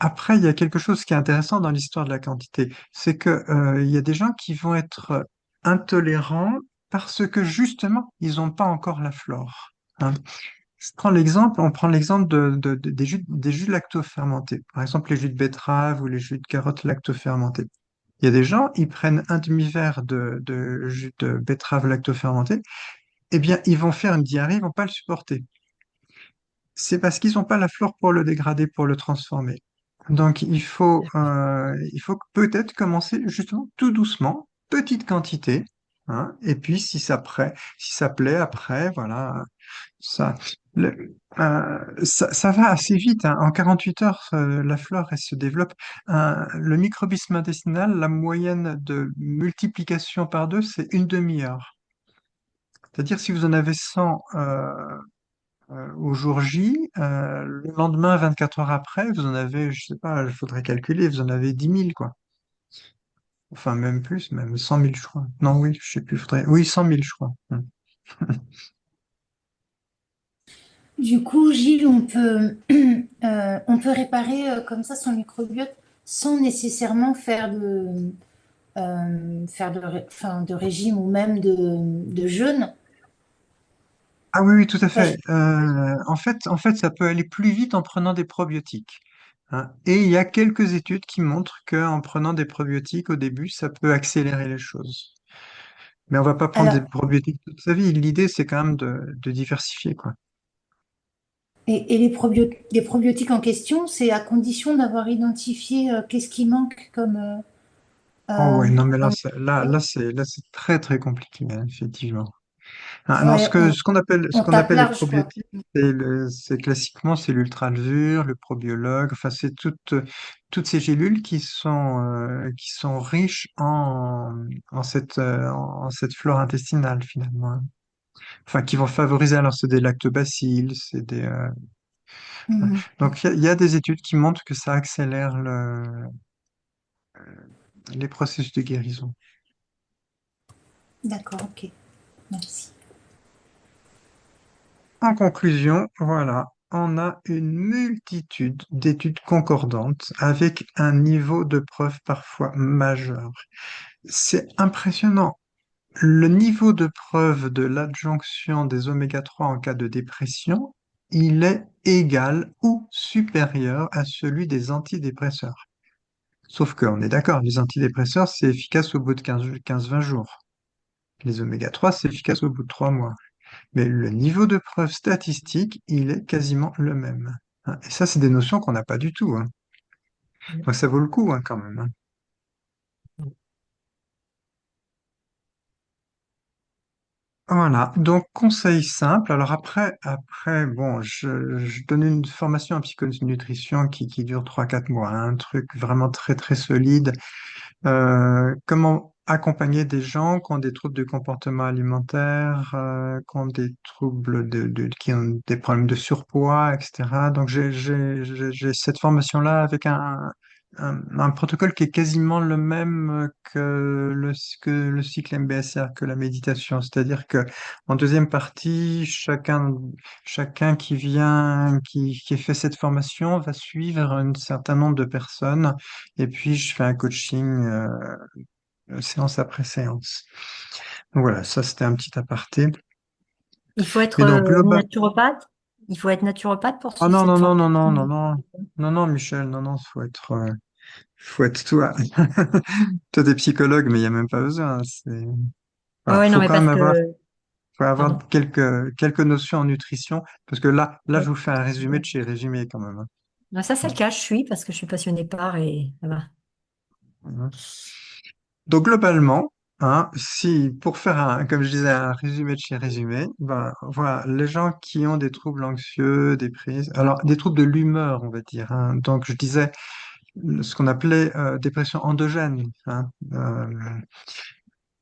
Speaker 2: après, il y a quelque chose qui est intéressant dans l'histoire de la quantité, c'est que il y a des gens qui vont être intolérants parce que justement, ils n'ont pas encore la flore, hein. On prend l'exemple des jus lacto-fermentés. Par exemple, les jus de betterave ou les jus de carotte lacto-fermentés. Il y a des gens, ils prennent un demi-verre de jus de betterave lactofermenté, eh bien, ils vont faire une diarrhée, ils vont pas le supporter. C'est parce qu'ils n'ont pas la flore pour le dégrader, pour le transformer. Donc, il faut peut-être commencer justement tout doucement, petite quantité, hein, et puis si ça plaît après, voilà, ça, ça va assez vite, hein. En 48 heures, la flore, elle se développe. Le microbisme intestinal, la moyenne de multiplication par deux, c'est une demi-heure. C'est-à-dire, si vous en avez 100 au jour J, le lendemain, 24 heures après, vous en avez, je sais pas, il faudrait calculer, vous en avez 10 000, quoi. Enfin, même plus, même 100 000, je crois. Non, oui, je sais plus, faudrait... Oui, 100 000, je crois.
Speaker 7: Du coup, Gilles, on peut réparer comme ça son microbiote sans nécessairement faire enfin, de régime ou même de jeûne.
Speaker 2: Ah oui, oui, tout à
Speaker 7: Moi,
Speaker 2: fait. En fait, ça peut aller plus vite en prenant des probiotiques, hein. Et il y a quelques études qui montrent qu'en prenant des probiotiques au début, ça peut accélérer les choses. Mais on va pas prendre des
Speaker 7: alors,
Speaker 2: probiotiques toute sa vie. L'idée, c'est quand même de diversifier, quoi.
Speaker 7: et les probiotiques en question, c'est à condition d'avoir identifié qu'est-ce qui manque
Speaker 2: Oh ouais, non, mais
Speaker 7: comme
Speaker 2: là, c'est très, très compliqué, hein, effectivement. Ah, non,
Speaker 7: ouais,
Speaker 2: ce
Speaker 7: on
Speaker 2: qu'on
Speaker 7: tape
Speaker 2: appelle les
Speaker 7: large, quoi.
Speaker 2: probiotiques, c'est classiquement, c'est l'ultralevure, le probiologue, enfin, c'est toutes ces gélules qui sont riches en cette flore intestinale, finalement, hein. Enfin, qui vont favoriser, alors, c'est des lactobacilles,
Speaker 7: Mhm.
Speaker 2: donc, il y a des études qui montrent que ça accélère les processus de guérison.
Speaker 7: D'accord, ok, merci.
Speaker 2: En conclusion, voilà, on a une multitude d'études concordantes avec un niveau de preuve parfois majeur. C'est impressionnant. Le niveau de preuve de l'adjonction des oméga 3 en cas de dépression, il est égal ou supérieur à celui des antidépresseurs. Sauf qu'on est d'accord, les antidépresseurs, c'est efficace au bout de 15-20 jours. Les oméga 3, c'est efficace au bout de 3 mois. Mais le niveau de preuve statistique, il est quasiment le même, hein. Et ça, c'est des notions qu'on n'a pas du tout, hein. Donc ça vaut le coup, hein, quand même, hein. Voilà, donc conseil simple. Alors après, bon, je donne une formation en psychonutrition qui dure 3-4 mois, hein, un truc vraiment très très solide. Comment accompagner des gens qui ont des troubles de comportement alimentaire, qui ont des troubles qui ont des problèmes de surpoids, etc. Donc j'ai cette formation-là avec un protocole qui est quasiment le même que le cycle MBSR, que la méditation. C'est-à-dire que en deuxième partie, chacun qui fait cette formation va suivre un certain nombre de personnes et puis, je fais un coaching séance après séance. Donc voilà, ça c'était un petit aparté.
Speaker 4: Il faut être
Speaker 2: Et donc, global.
Speaker 4: naturopathe. Il faut être naturopathe pour
Speaker 2: Ah
Speaker 4: suivre
Speaker 2: non,
Speaker 4: cette
Speaker 2: non, non, non, non, non,
Speaker 4: formation.
Speaker 2: non. Non, non, Michel, non, non, faut être toi. Toi, t'es psychologue, mais il n'y a même pas besoin.
Speaker 4: Ouais,
Speaker 2: Voilà,
Speaker 4: ouais, non,
Speaker 2: faut
Speaker 4: mais
Speaker 2: quand même
Speaker 4: parce que,
Speaker 2: faut avoir
Speaker 4: pardon.
Speaker 2: quelques notions en nutrition, parce que là, je
Speaker 4: Ouais.
Speaker 2: vous fais un résumé de chez Résumé quand même,
Speaker 4: Non, ça, c'est le cas. Je suis parce que je suis passionnée par et ça va.
Speaker 2: hein. Donc globalement, hein, si pour faire comme je disais, un résumé de chez Résumé, ben voilà, les gens qui ont des troubles anxieux, des prises, alors des troubles de l'humeur, on va dire, hein. Donc je disais ce qu'on appelait dépression endogène, hein.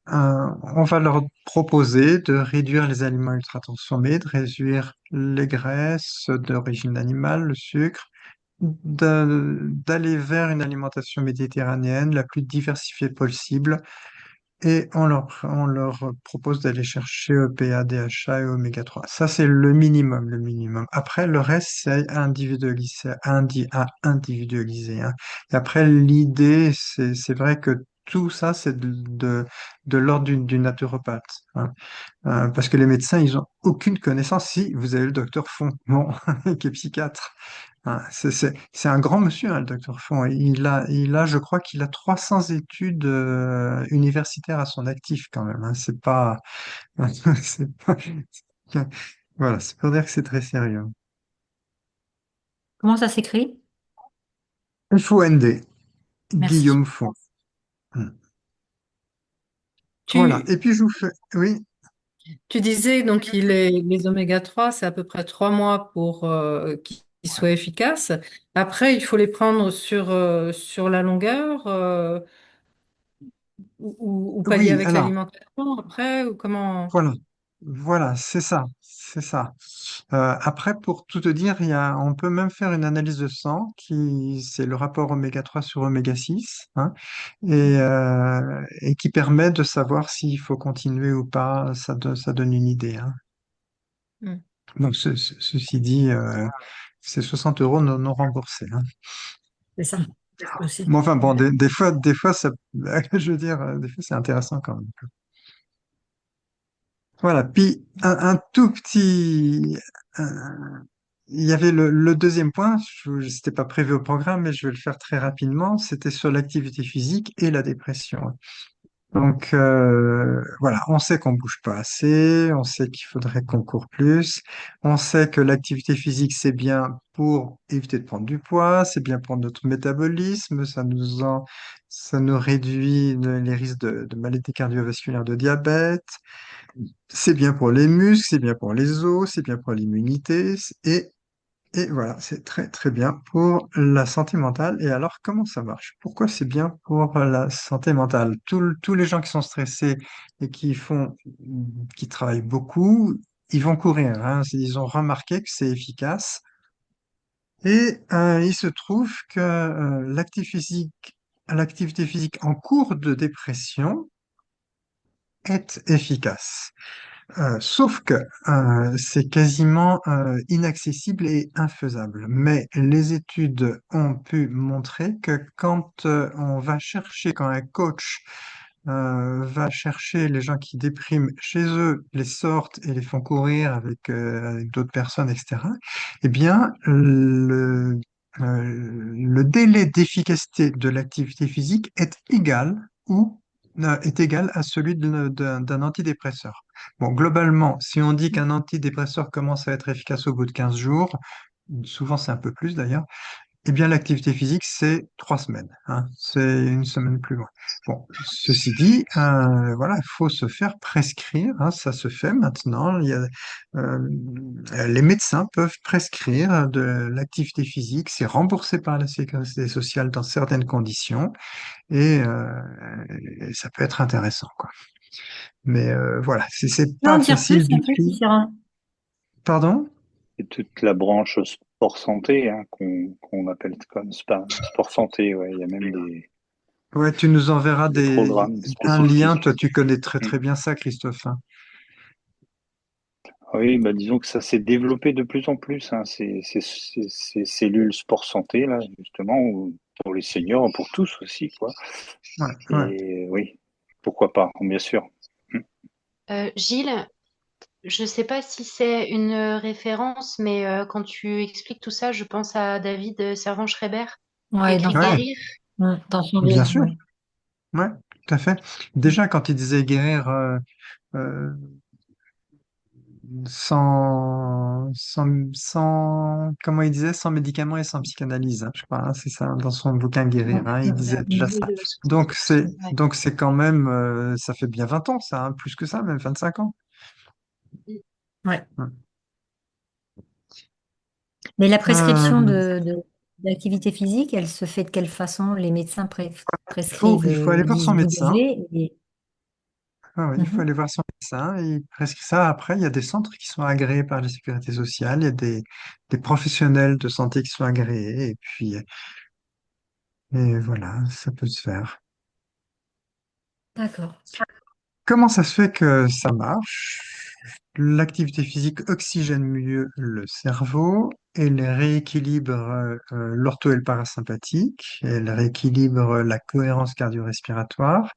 Speaker 2: On va leur proposer de réduire les aliments ultra transformés, de réduire les graisses d'origine animale, le sucre, d'aller vers une alimentation méditerranéenne la plus diversifiée possible et on leur propose d'aller chercher EPA, DHA et oméga 3. Ça, c'est le minimum, le minimum. Après, le reste, c'est individualisé, à individualiser, hein. Et après, l'idée, c'est vrai que tout ça, c'est de l'ordre du naturopathe, hein. Parce que les médecins, ils ont aucune connaissance. Si, vous avez le docteur Font, bon, qui est psychiatre. Hein, c'est un grand monsieur, hein, le docteur Font. Je crois qu'il a 300 études universitaires à son actif quand même. Hein. C'est pas, c'est pas, voilà, c'est pour dire que c'est très sérieux.
Speaker 4: Comment ça s'écrit?
Speaker 2: FOND,
Speaker 4: Merci.
Speaker 2: Guillaume Font. Hmm. Voilà.
Speaker 6: Tu,
Speaker 2: Et puis je vous fais, oui,
Speaker 6: tu disais donc les oméga 3 c'est à peu près 3 mois pour qu'ils soient efficaces. Après, il faut les prendre sur la longueur ou pallier
Speaker 2: oui.
Speaker 6: avec
Speaker 2: Alors.
Speaker 6: l'alimentation après ou comment?
Speaker 2: Voilà, voilà, c'est ça, c'est ça. Après, pour tout te dire, on peut même faire une analyse de sang c'est le rapport oméga 3 sur oméga 6, hein, et qui permet de savoir s'il faut continuer ou pas. Ça donne une idée, hein.
Speaker 6: Hmm.
Speaker 2: Donc, ceci dit, c'est 60 euros non remboursés, hein.
Speaker 4: C'est ça aussi.
Speaker 2: Mais enfin, bon, des fois, je veux dire, des fois, c'est intéressant quand même. Voilà, puis un tout petit... il y avait le deuxième point, c'était pas prévu au programme, mais je vais le faire très rapidement, c'était sur l'activité physique et la dépression. Donc voilà, on sait qu'on bouge pas assez, on sait qu'il faudrait qu'on court plus, on sait que l'activité physique c'est bien pour éviter de prendre du poids, c'est bien pour notre métabolisme, ça nous réduit les risques de maladies cardiovasculaires, de diabète. C'est bien pour les muscles, c'est bien pour les os, c'est bien pour l'immunité, et voilà, c'est très très bien pour la santé mentale. Et alors, comment ça marche? Pourquoi c'est bien pour la santé mentale? Tous les gens qui sont stressés et qui travaillent beaucoup, ils vont courir, hein. Ils ont remarqué que c'est efficace. Et il se trouve que l'activité physique en cours de dépression est efficace. Sauf que c'est quasiment inaccessible et infaisable. Mais les études ont pu montrer que quand un coach va chercher les gens qui dépriment chez eux, les sortent et les font courir avec d'autres personnes, etc., eh bien, le délai d'efficacité de l'activité physique est égal à celui d'un antidépresseur. Bon, globalement, si on dit qu'un antidépresseur commence à être efficace au bout de 15 jours, souvent c'est un peu plus d'ailleurs, eh bien l'activité physique, c'est 3 semaines, hein. C'est une semaine plus loin. Bon, ceci dit, voilà, il faut se faire prescrire, hein, ça se fait maintenant. Euh, les médecins peuvent prescrire de l'activité physique, c'est remboursé par la sécurité sociale dans certaines conditions, et ça peut être intéressant, quoi. Mais voilà, c'est
Speaker 4: Tu peux en
Speaker 2: pas
Speaker 4: dire plus
Speaker 2: facile
Speaker 4: un
Speaker 2: du
Speaker 4: peu,
Speaker 2: tout.
Speaker 4: Différent.
Speaker 2: Pardon?
Speaker 3: Et toute la branche sport santé, hein, qu'on appelle comme sport santé, ouais. Il y a même
Speaker 2: Ouais, tu nous enverras
Speaker 3: des programmes
Speaker 2: un lien.
Speaker 3: spécifiques.
Speaker 2: Toi, tu connais très
Speaker 3: Mm.
Speaker 2: très bien ça, Christophe, hein.
Speaker 3: Oui, bah disons que ça s'est développé de plus en plus, hein, ces cellules sport santé, là, justement, pour les seniors, pour tous aussi, quoi.
Speaker 2: Ouais, ouais.
Speaker 3: Et oui, pourquoi pas, bien sûr. Mm.
Speaker 1: Gilles, je ne sais pas si c'est une référence, mais quand tu expliques tout ça, je pense à David Servan-Schreiber qui
Speaker 4: Ouais,
Speaker 1: écrit
Speaker 2: Ouais,
Speaker 1: Guérir.
Speaker 4: dans son
Speaker 2: bien
Speaker 4: livre,
Speaker 2: sûr.
Speaker 4: oui.
Speaker 2: Ouais, tout à fait. Déjà, quand il disait guérir euh, comment il disait, sans médicaments et sans psychanalyse, hein, je crois, hein, c'est ça, dans son bouquin Guérir, hein, il disait déjà ça.
Speaker 1: Ouais.
Speaker 2: Donc c'est quand même, ça fait bien 20 ans, ça, hein, plus que ça, même 25 ans.
Speaker 4: Ouais.
Speaker 2: Ouais.
Speaker 4: Mais la
Speaker 2: Euh,
Speaker 4: prescription d'activité physique, elle se fait de quelle façon? Les médecins prescrivent,
Speaker 2: il faut aller
Speaker 4: ils
Speaker 2: voir son
Speaker 4: disent
Speaker 2: médecin.
Speaker 4: bouger.
Speaker 2: Ah ouais, il faut
Speaker 4: Mhm.
Speaker 2: aller voir son médecin. Il prescrit ça. Après, il y a des centres qui sont agréés par la sécurité sociale. Il y a des professionnels de santé qui sont agréés. Et voilà, ça peut se faire.
Speaker 4: D'accord.
Speaker 2: Comment ça se fait que ça marche? L'activité physique oxygène mieux le cerveau. Elle rééquilibre l'ortho et le parasympathique. Elle rééquilibre la cohérence cardio-respiratoire.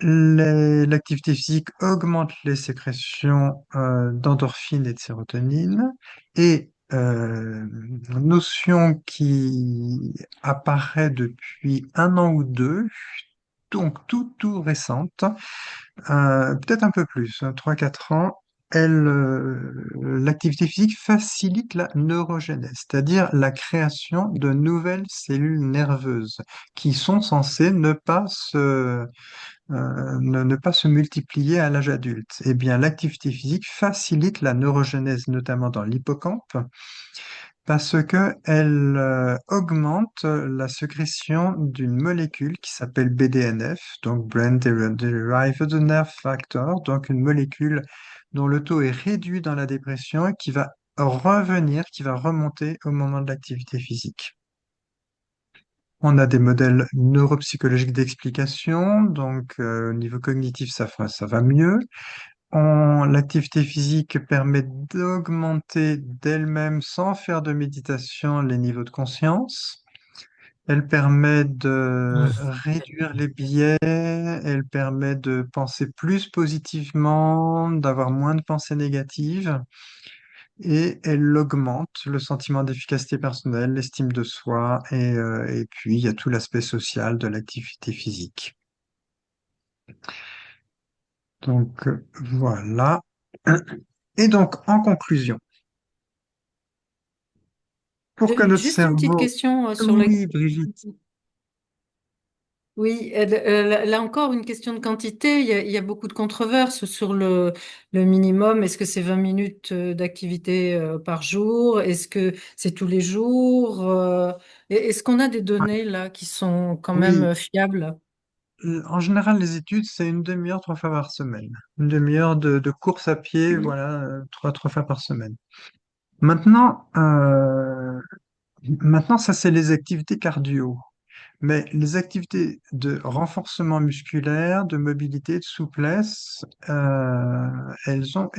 Speaker 2: L'activité physique augmente les sécrétions d'endorphines et de sérotonine et notion qui apparaît depuis un an ou deux, donc tout récente, peut-être un peu plus, 3-4 ans. L'activité physique facilite la neurogénèse, c'est-à-dire la création de nouvelles cellules nerveuses qui sont censées ne pas se multiplier à l'âge adulte. Eh bien, l'activité physique facilite la neurogénèse, notamment dans l'hippocampe, parce que elle augmente la sécrétion d'une molécule qui s'appelle BDNF, donc Derived Nerve Factor, donc une molécule dont le taux est réduit dans la dépression et qui va revenir, qui va remonter au moment de l'activité physique. On a des modèles neuropsychologiques d'explication, donc au niveau cognitif, ça va mieux. L'activité physique permet d'augmenter d'elle-même, sans faire de méditation, les niveaux de conscience. Elle permet de réduire les biais, elle permet de penser plus positivement, d'avoir moins de pensées négatives, et elle augmente le sentiment d'efficacité personnelle, l'estime de soi, et puis il y a tout l'aspect social de l'activité physique. Donc voilà. Et donc, en conclusion, pour que notre
Speaker 6: Juste une petite
Speaker 2: cerveau...
Speaker 6: question sur la...
Speaker 2: Oui, Brigitte.
Speaker 6: Oui, là encore, une question de quantité. Il y a beaucoup de controverses sur le minimum. Est-ce que c'est 20 minutes d'activité par jour? Est-ce que c'est tous les jours? Est-ce qu'on a des données là qui sont quand même
Speaker 2: Oui,
Speaker 6: fiables?
Speaker 2: en général, les études, c'est une demi-heure, 3 fois par semaine. Une demi-heure de course à pied, voilà, trois fois par semaine. Maintenant, maintenant, ça, c'est les activités cardio. Mais les activités de renforcement musculaire, de mobilité, de souplesse, elles ont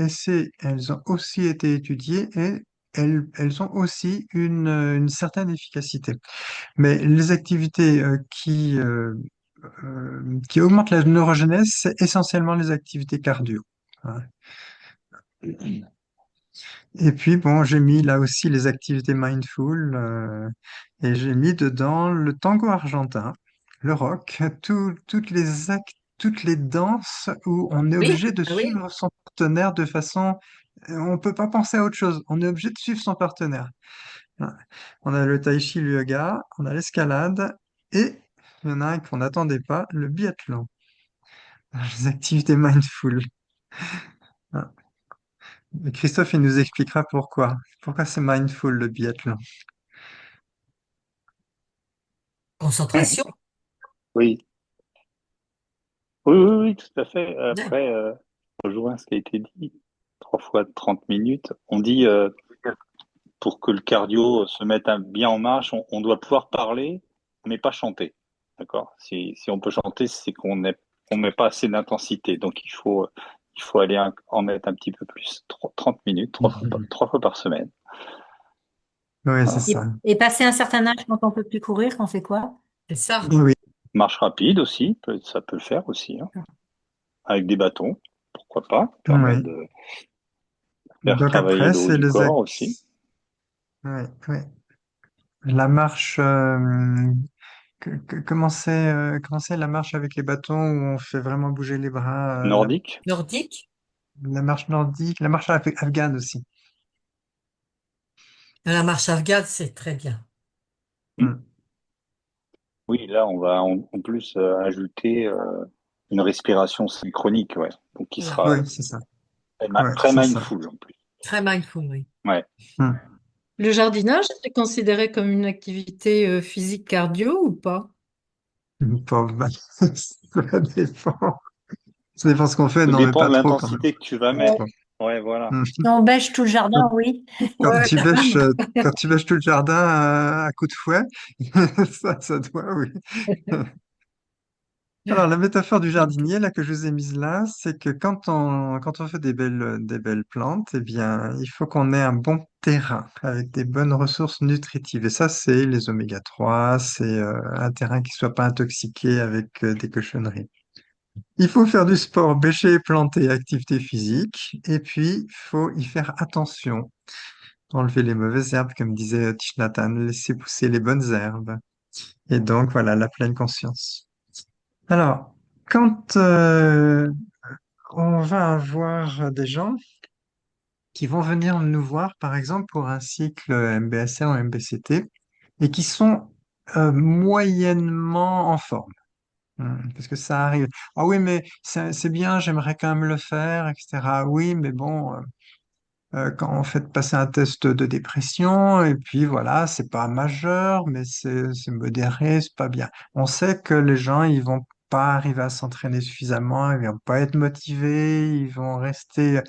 Speaker 2: aussi été étudiées et elles ont aussi une certaine efficacité. Mais les activités qui augmentent la neurogénèse, c'est essentiellement les activités cardio. Hein. Et puis, bon, j'ai mis là aussi les activités mindful, et j'ai mis dedans le tango argentin, le rock, toutes les danses où on est
Speaker 4: Oui,
Speaker 2: obligé de
Speaker 4: ah oui.
Speaker 2: suivre son partenaire de façon, on peut pas penser à autre chose, on est obligé de suivre son partenaire. Ouais. On a le tai chi, le yoga, on a l'escalade, et il y en a un qu'on n'attendait pas, le biathlon, les activités mindful. Ah. Et Christophe, il nous expliquera pourquoi. Pourquoi c'est mindful le biathlon?
Speaker 8: Concentration.
Speaker 3: Oui, oui, tout à fait. Après, je rejoins ce qui a été dit, 3 fois 30 minutes. On dit, pour que le cardio se mette bien en marche, on doit pouvoir parler, mais pas chanter. D'accord? Si on peut chanter, c'est qu'on met pas assez d'intensité. Donc, il faut aller en mettre un petit peu plus. 30 minutes, 3 fois par semaine.
Speaker 2: Oui, c'est
Speaker 3: Voilà.
Speaker 2: ça.
Speaker 4: Et passer un certain âge quand on peut plus courir, on fait quoi?
Speaker 8: C'est ça.
Speaker 2: Oui.
Speaker 3: Marche rapide aussi, ça peut le faire aussi, hein. Avec des bâtons, pourquoi pas, permet
Speaker 2: Oui.
Speaker 3: de faire
Speaker 2: Donc
Speaker 3: travailler
Speaker 2: après,
Speaker 3: le haut
Speaker 2: c'est
Speaker 3: du corps aussi.
Speaker 2: oui, oui. La marche, comment c'est la marche avec les bâtons où on fait vraiment bouger les bras,
Speaker 3: Nordique.
Speaker 8: Nordique.
Speaker 2: la marche nordique, la marche afghane aussi.
Speaker 8: La marche afghane, c'est très bien.
Speaker 3: Hmm.
Speaker 2: Mm.
Speaker 3: Oui, là, on va en plus ajouter une respiration synchronique, ouais. Donc, qui
Speaker 8: Voilà.
Speaker 3: sera
Speaker 2: Oui, c'est ça. Ouais,
Speaker 3: très
Speaker 2: c'est ça.
Speaker 3: mindful en plus.
Speaker 8: Très mindful, oui.
Speaker 3: Ouais.
Speaker 2: Mm.
Speaker 6: Le jardinage, c'est considéré comme une activité physique cardio ou pas?
Speaker 2: Pauvre, ça dépend. Ça dépend ce qu'on fait,
Speaker 3: Ça
Speaker 2: non, mais
Speaker 3: dépend
Speaker 2: pas
Speaker 3: de
Speaker 2: trop quand même.
Speaker 3: l'intensité que tu vas
Speaker 2: Pas
Speaker 3: mettre.
Speaker 2: trop.
Speaker 3: Ouais, voilà.
Speaker 2: Mm.
Speaker 4: Si on bêche tout le jardin, oui.
Speaker 2: Quand
Speaker 6: Ouais,
Speaker 2: tu
Speaker 6: quand
Speaker 2: bêches,
Speaker 6: même.
Speaker 2: quand tu bêches tout le jardin à coups de fouet, ça doit, oui. Alors, la métaphore du jardinier, là, que je vous ai mise là, c'est que quand on fait des belles plantes, eh bien, il faut qu'on ait un bon terrain avec des bonnes ressources nutritives. Et ça, c'est les oméga 3, c'est un terrain qui soit pas intoxiqué avec des cochonneries. Il faut faire du sport, bêcher, planter, activité physique. Et puis, il faut y faire attention. enlever les mauvaises herbes, comme disait Thich Nhat Hanh, laisser pousser les bonnes herbes. Et donc, voilà, la pleine conscience. Alors, quand on va avoir des gens qui vont venir nous voir, par exemple, pour un cycle MBSR ou MBCT, et qui sont moyennement en forme. Parce que ça arrive. Ah oui, mais c'est bien, j'aimerais quand même le faire, etc. Oui, mais bon, quand on fait passer un test de dépression, et puis voilà, c'est pas majeur, mais c'est modéré, c'est pas bien. On sait que les gens, ils vont pas arriver à s'entraîner suffisamment, ils vont pas être motivés, ils vont rester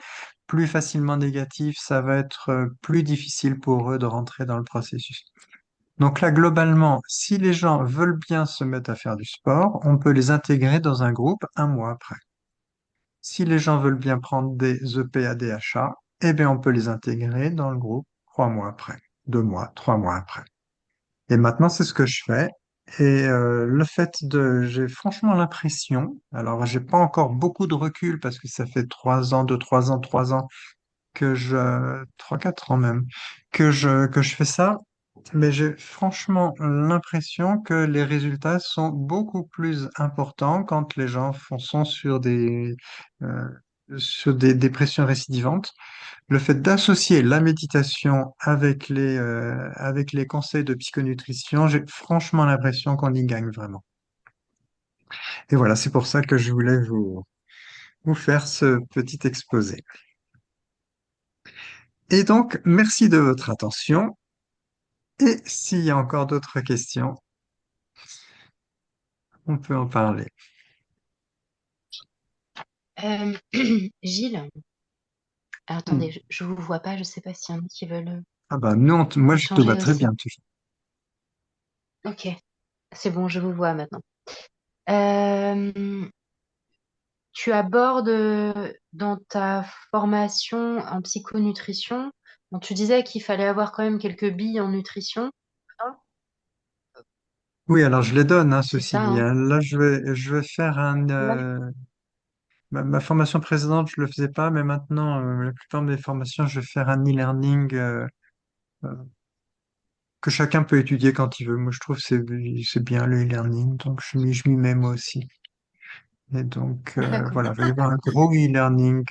Speaker 2: plus facilement négatifs, ça va être plus difficile pour eux de rentrer dans le processus. Donc là, globalement, si les gens veulent bien se mettre à faire du sport, on peut les intégrer dans un groupe un mois après. Si les gens veulent bien prendre des EP ADHA, eh bien, on peut les intégrer dans le groupe 3 mois après, 2 mois, 3 mois après. Et maintenant, c'est ce que je fais. Et le fait j'ai franchement l'impression, alors j'ai pas encore beaucoup de recul parce que ça fait 3 ans, 2, 3 ans, 3 ans 3, 4 ans même, que je fais ça, mais j'ai franchement l'impression que les résultats sont beaucoup plus importants quand les gens sont euh, sur des dépressions récidivantes. Le fait d'associer la méditation avec les conseils de psychonutrition, j'ai franchement l'impression qu'on y gagne vraiment. Et voilà, c'est pour ça que je voulais vous faire ce petit exposé. Et donc, merci de votre attention. Et s'il y a encore d'autres questions, on peut en parler.
Speaker 1: Euh, Gilles,
Speaker 2: Hmm.
Speaker 1: attendez, je vous vois pas, je sais pas s'il y en a qui veulent
Speaker 2: Ah bah non, moi je te vois
Speaker 1: échanger
Speaker 2: très
Speaker 1: aussi.
Speaker 2: bien toujours.
Speaker 1: Ok, c'est bon, je vous vois maintenant. Euh, Tu abordes dans ta formation en psychonutrition, bon, tu disais qu'il fallait avoir quand même quelques billes en nutrition, hein,
Speaker 2: Oui, alors je les donne, hein,
Speaker 1: c'est
Speaker 2: ceci
Speaker 1: ça,
Speaker 2: dit,
Speaker 1: hein?
Speaker 2: hein. Là, je vais faire
Speaker 1: Ouais.
Speaker 2: ma formation précédente, je le faisais pas, mais maintenant, la plupart de mes formations, je vais faire un e-learning euh, que chacun peut étudier quand il veut. Moi, je trouve que c'est bien le e-learning, donc je m'y mets moi aussi. Et donc,
Speaker 1: D'accord.
Speaker 2: voilà, il va y avoir un gros e-learning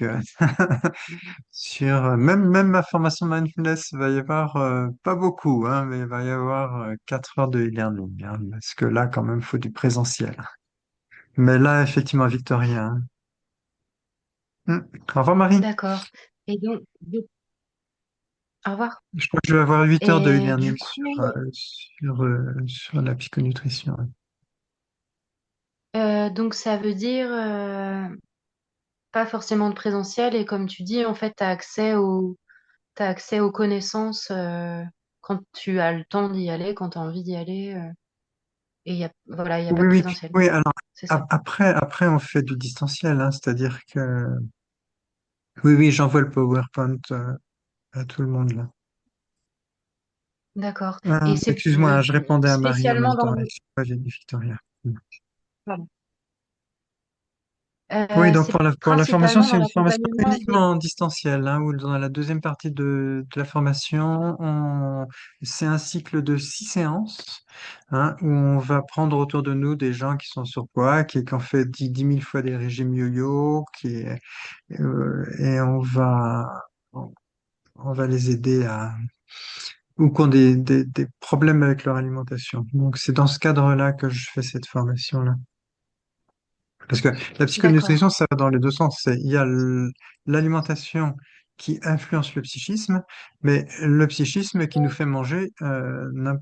Speaker 2: sur même ma formation mindfulness, il va y avoir pas beaucoup, hein, mais il va y avoir 4 heures de e-learning, hein, parce que là, quand même, il faut du présentiel. Mais là, effectivement, victorien. Hein. Au revoir, Marie.
Speaker 1: D'accord. Et donc, au revoir.
Speaker 2: Je crois que je vais avoir 8 heures de
Speaker 1: Et du
Speaker 2: e-learning
Speaker 1: coup,
Speaker 2: sur la psychonutrition. Ouais.
Speaker 1: donc ça veut dire pas forcément de présentiel et comme tu dis, en fait, t'as accès aux connaissances quand tu as le temps d'y aller, quand tu as envie d'y aller. Et voilà, il y a pas
Speaker 2: Oui,
Speaker 1: de
Speaker 2: oui,
Speaker 1: présentiel.
Speaker 2: oui. Alors,
Speaker 1: C'est ça.
Speaker 2: après, on fait du distanciel, hein, c'est-à-dire que, oui, oui, j'envoie le PowerPoint à tout le monde, là.
Speaker 1: D'accord.
Speaker 2: Ah,
Speaker 1: Et c'est
Speaker 2: excuse-moi, hein, je répondais à Marie en même
Speaker 1: spécialement
Speaker 2: temps.
Speaker 1: dans
Speaker 2: Là,
Speaker 1: le...
Speaker 2: je pas j'ai dit Victoria.
Speaker 1: Pardon.
Speaker 2: Oui, donc
Speaker 1: C'est
Speaker 2: pour la formation,
Speaker 1: principalement
Speaker 2: c'est
Speaker 1: dans
Speaker 2: une formation
Speaker 1: l'accompagnement des...
Speaker 2: uniquement en distanciel, hein, où dans la deuxième partie de la formation, c'est un cycle de 6 séances, hein, où on va prendre autour de nous des gens qui sont surpoids, qui ont fait 10 000 fois des régimes yo-yo, et on va les aider ou qui ont des problèmes avec leur alimentation. Donc, c'est dans ce cadre-là que je fais cette formation-là. Parce que la
Speaker 1: D'accord.
Speaker 2: psychonutrition, ça va dans les deux sens. Il y a l'alimentation qui influence le psychisme, mais le psychisme qui nous fait manger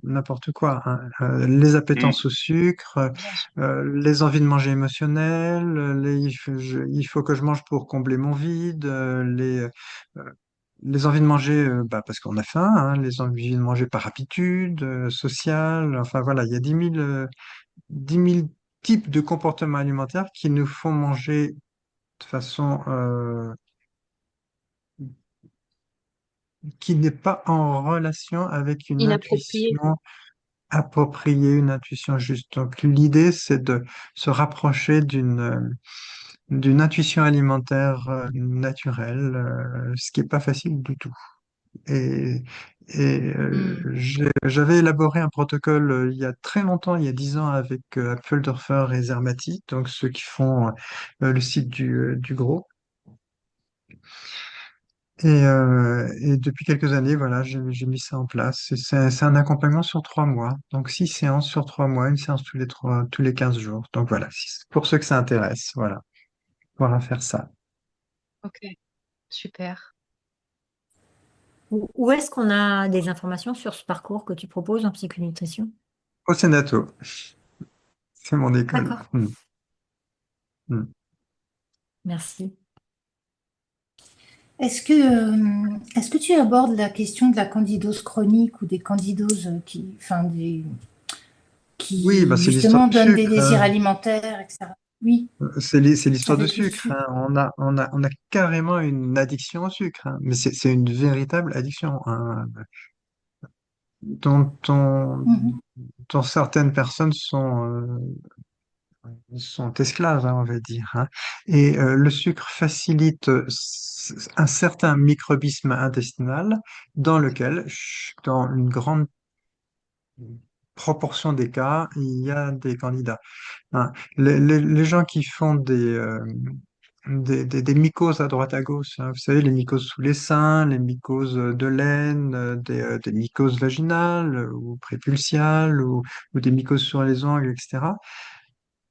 Speaker 2: n'importe quoi, hein. Les
Speaker 3: Mm.
Speaker 2: appétences au sucre,
Speaker 1: Bien sûr.
Speaker 2: les envies de manger émotionnelles, il faut que je mange pour combler mon vide, les envies de manger parce qu'on a faim, hein, les envies de manger par habitude sociale, enfin voilà, il y a 10 000 types de comportements alimentaires qui nous font manger de façon qui n'est pas en relation avec une
Speaker 1: Inapproprié.
Speaker 2: intuition appropriée, une intuition juste. Donc l'idée, c'est de se rapprocher d'une intuition alimentaire naturelle, ce qui n'est pas facile du tout. Et,
Speaker 1: Hmm.
Speaker 2: j'avais élaboré un protocole il y a très longtemps, il y a 10 ans, avec Apfeldorfer et Zermati, donc ceux qui font le site du gros. Et depuis quelques années, voilà, j'ai mis ça en place. C'est un accompagnement sur 3 mois. Donc 6 séances sur 3 mois, une séance tous les 15 jours. Donc voilà, pour ceux que ça intéresse, voilà, on va faire ça.
Speaker 1: Ok, super.
Speaker 4: Où est-ce qu'on a des informations sur ce parcours que tu proposes en psychonutrition?
Speaker 2: Au Sénato, c'est mon école.
Speaker 4: D'accord,
Speaker 2: Mm.
Speaker 4: merci.
Speaker 7: Est-ce que tu abordes la question de la candidose chronique ou des candidoses
Speaker 2: Oui, bah
Speaker 7: qui
Speaker 2: c'est l'histoire
Speaker 7: justement
Speaker 2: du
Speaker 7: donnent des
Speaker 2: sucre,
Speaker 7: désirs
Speaker 2: hein.
Speaker 7: alimentaires, etc. Oui,
Speaker 2: C'est l'histoire du
Speaker 7: avec le
Speaker 2: sucre, hein.
Speaker 7: sucre.
Speaker 2: On a carrément une addiction au sucre, hein. Mais c'est une véritable addiction, hein, dont, on-
Speaker 7: Mhm.
Speaker 2: dont certaines personnes sont esclaves, hein, on va dire, hein. Et le sucre facilite un certain microbisme intestinal dans lequel, dans une grande proportion des cas, il y a des candidats, hein. Les gens qui font des mycoses à droite à gauche, hein, vous savez, les mycoses sous les seins, les mycoses de l'aine, des mycoses vaginales ou prépulsiales, ou des mycoses sur les ongles, etc.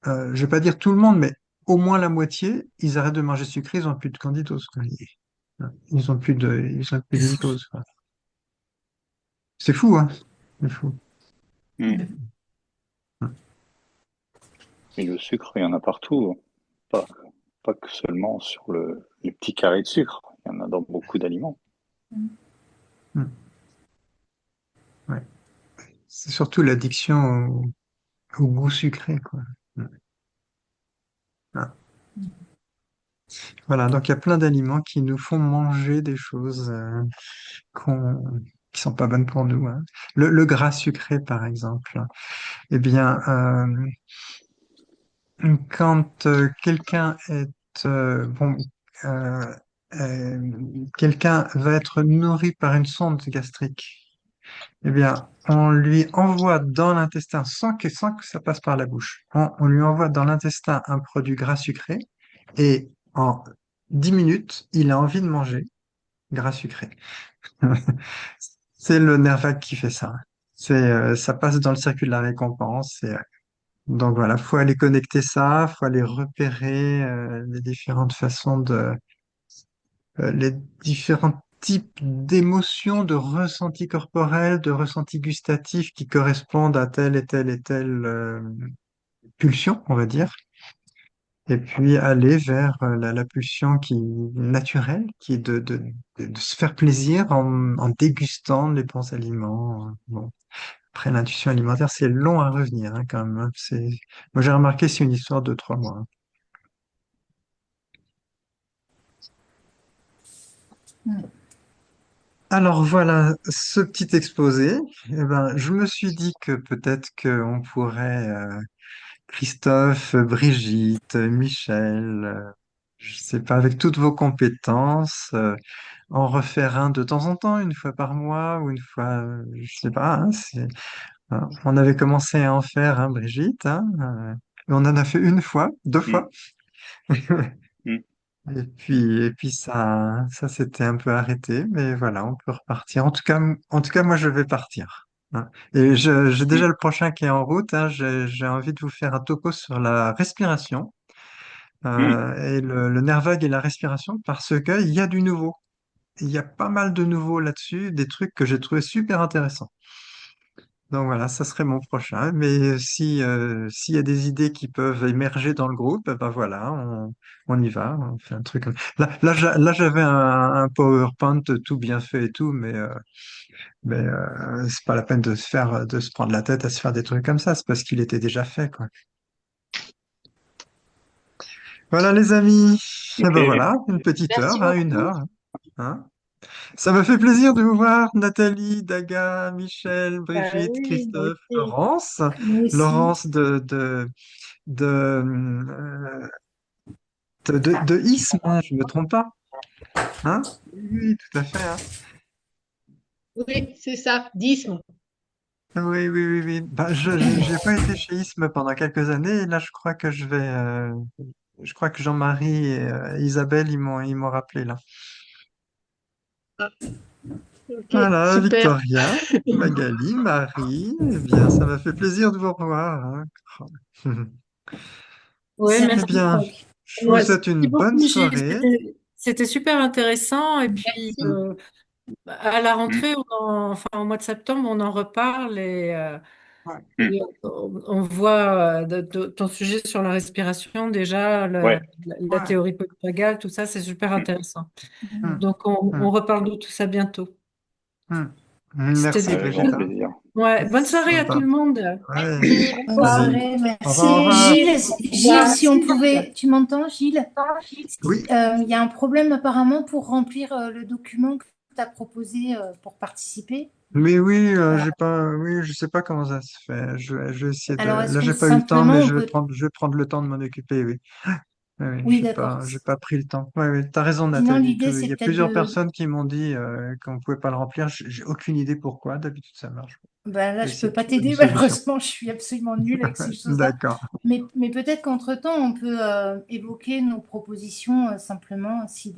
Speaker 2: Je vais pas dire tout le monde, mais au moins la moitié, ils arrêtent de manger sucré, ils ont plus de candidose, quoi. Ils ont plus de mycose, quoi. C'est fou, hein? C'est fou.
Speaker 3: Mm. Et le sucre, il y en a partout, pas, pas que seulement sur les petits carrés de sucre. Il y en a dans beaucoup d'aliments.
Speaker 2: Mm. Ouais. C'est surtout l'addiction au goût sucré, quoi. Mm. Ah. Voilà, donc il y a plein d'aliments qui nous font manger des choses qu'on, qui sont pas bonnes pour nous, hein. Le gras sucré, par exemple. Eh bien, quand quelqu'un est bon, euh, quelqu'un va être nourri par une sonde gastrique, eh bien, on lui envoie dans l'intestin, sans que ça passe par la bouche, on lui envoie dans l'intestin un produit gras sucré, et en 10 minutes, il a envie de manger gras sucré. C'est le nerf vague qui fait ça. Ça passe dans le circuit de la récompense. Donc voilà, faut aller connecter ça, faut aller repérer les différentes façons les différents types d'émotions, de ressentis corporels, de ressentis gustatifs qui correspondent à telle et telle pulsion, on va dire. Et puis aller vers la pulsion qui est naturelle, qui est de se faire plaisir en dégustant les bons aliments. Bon. Après, l'intuition alimentaire, c'est long à revenir, hein, quand même, hein. Moi, j'ai remarqué, c'est une histoire de 3 mois, hein.
Speaker 7: Mm.
Speaker 2: Alors voilà, ce petit exposé. Eh ben, je me suis dit que peut-être qu'on pourrait, Christophe, Brigitte, Michel, je sais pas, avec toutes vos compétences, en refaire un de temps en temps, une fois par mois ou une fois, je sais pas, hein, on avait commencé à en faire, hein, Brigitte, hein, et on en a fait une fois, 2 fois.
Speaker 3: Mm. Mm.
Speaker 2: Et puis ça s'était un peu arrêté, mais voilà, on peut repartir. En tout cas, moi, je vais partir, hein. Et j'ai déjà
Speaker 3: Mm.
Speaker 2: le prochain qui est en route, hein. J'ai envie de vous faire un topo sur la respiration,
Speaker 3: Mm.
Speaker 2: et le nerf vague et la respiration, parce qu'il y a du nouveau. Il y a pas mal de nouveaux là-dessus, des trucs que j'ai trouvé super intéressants. Donc voilà, ça serait mon prochain. Mais si, s'il y a des idées qui peuvent émerger dans le groupe, ben voilà, on y va, on fait un truc. Là, j'avais un PowerPoint tout bien fait et tout, mais c'est pas la peine de se prendre la tête à se faire des trucs comme ça. C'est parce qu'il était déjà fait, quoi. Voilà, les amis. Et
Speaker 3: Ok,
Speaker 2: ben voilà, une petite
Speaker 1: Merci
Speaker 2: heure, hein,
Speaker 1: beaucoup.
Speaker 2: 1 heure, hein. Ça me fait plaisir de vous voir, Nathalie, Daga, Michel,
Speaker 5: Bah
Speaker 2: Brigitte,
Speaker 5: oui, moi
Speaker 2: Christophe,
Speaker 5: aussi.
Speaker 2: Laurence.
Speaker 7: Nous aussi.
Speaker 2: Laurence de Ismes, hein, je ne me trompe pas. Hein? Oui, oui, tout à fait, hein.
Speaker 9: Oui, c'est ça, d'isme.
Speaker 2: Oui, oui, oui, oui. Bah, j'ai pas été chez ISME pendant quelques années. Et là, je crois que je crois que Jean-Marie et Isabelle, ils m'ont rappelé là.
Speaker 9: Ah, ok,
Speaker 2: Voilà,
Speaker 9: super.
Speaker 2: Victoria, Magali, Marie, eh bien, ça m'a fait plaisir de vous revoir, hein.
Speaker 6: Ouais,
Speaker 2: Eh
Speaker 6: merci.
Speaker 7: Merci,
Speaker 2: bien,
Speaker 7: Franck.
Speaker 2: je vous
Speaker 6: Ouais,
Speaker 2: souhaite une
Speaker 6: merci
Speaker 2: bonne
Speaker 6: beaucoup, Gilles.
Speaker 2: soirée.
Speaker 6: C'était super intéressant. Et puis,
Speaker 9: Merci.
Speaker 6: à la rentrée, enfin, au mois de septembre, on en reparle
Speaker 2: Ouais,
Speaker 6: on voit ton sujet sur la respiration, déjà,
Speaker 3: Ouais,
Speaker 6: la
Speaker 2: ouais.
Speaker 6: théorie polyvagale, tout ça, c'est super intéressant.
Speaker 2: Hum,
Speaker 6: Donc, on
Speaker 2: hum,
Speaker 6: reparle de tout ça bientôt.
Speaker 2: hum.
Speaker 6: C'était
Speaker 2: Merci,
Speaker 6: des...
Speaker 3: avec grand
Speaker 2: Brigitte, hein.
Speaker 3: plaisir.
Speaker 6: Ouais, bonne soirée à
Speaker 2: Sympa.
Speaker 6: tout le monde.
Speaker 2: Ouais,
Speaker 9: Merci,
Speaker 7: Bonne
Speaker 9: bonsoir.
Speaker 2: allez,
Speaker 7: soirée,
Speaker 2: au revoir, au
Speaker 7: merci.
Speaker 2: revoir.
Speaker 7: Gilles, si on pouvait, tu m'entends, Gilles?
Speaker 2: Oui,
Speaker 7: Il y a un problème apparemment pour remplir le document que tu as proposé pour participer.
Speaker 2: mais oui,
Speaker 7: Euh,
Speaker 2: oui, je sais pas comment ça se fait. Je vais essayer de.
Speaker 7: alors, est-ce
Speaker 2: Là,
Speaker 7: que
Speaker 2: j'ai pas eu le temps, mais
Speaker 7: simplement on peut...
Speaker 2: je vais prendre le temps de m'en occuper. Oui, oui, oui,
Speaker 7: Oui, d'accord.
Speaker 2: j'ai pas pris le temps. Oui, oui, t'as raison,
Speaker 7: Sinon,
Speaker 2: Nathalie.
Speaker 7: l'idée,
Speaker 2: Il
Speaker 7: c'est
Speaker 2: y a
Speaker 7: peut-être
Speaker 2: plusieurs
Speaker 7: de...
Speaker 2: personnes qui m'ont dit qu'on pouvait pas le remplir. J'ai aucune idée pourquoi. D'habitude, ça marche.
Speaker 7: Ben là,
Speaker 2: Je vais
Speaker 7: je
Speaker 2: essayer
Speaker 7: peux
Speaker 2: de
Speaker 7: pas
Speaker 2: trouver une
Speaker 7: t'aider,
Speaker 2: solution.
Speaker 7: malheureusement, je suis absolument nulle avec ces choses-là.
Speaker 2: D'accord.
Speaker 7: Mais peut-être qu'entre-temps, on peut évoquer nos propositions simplement si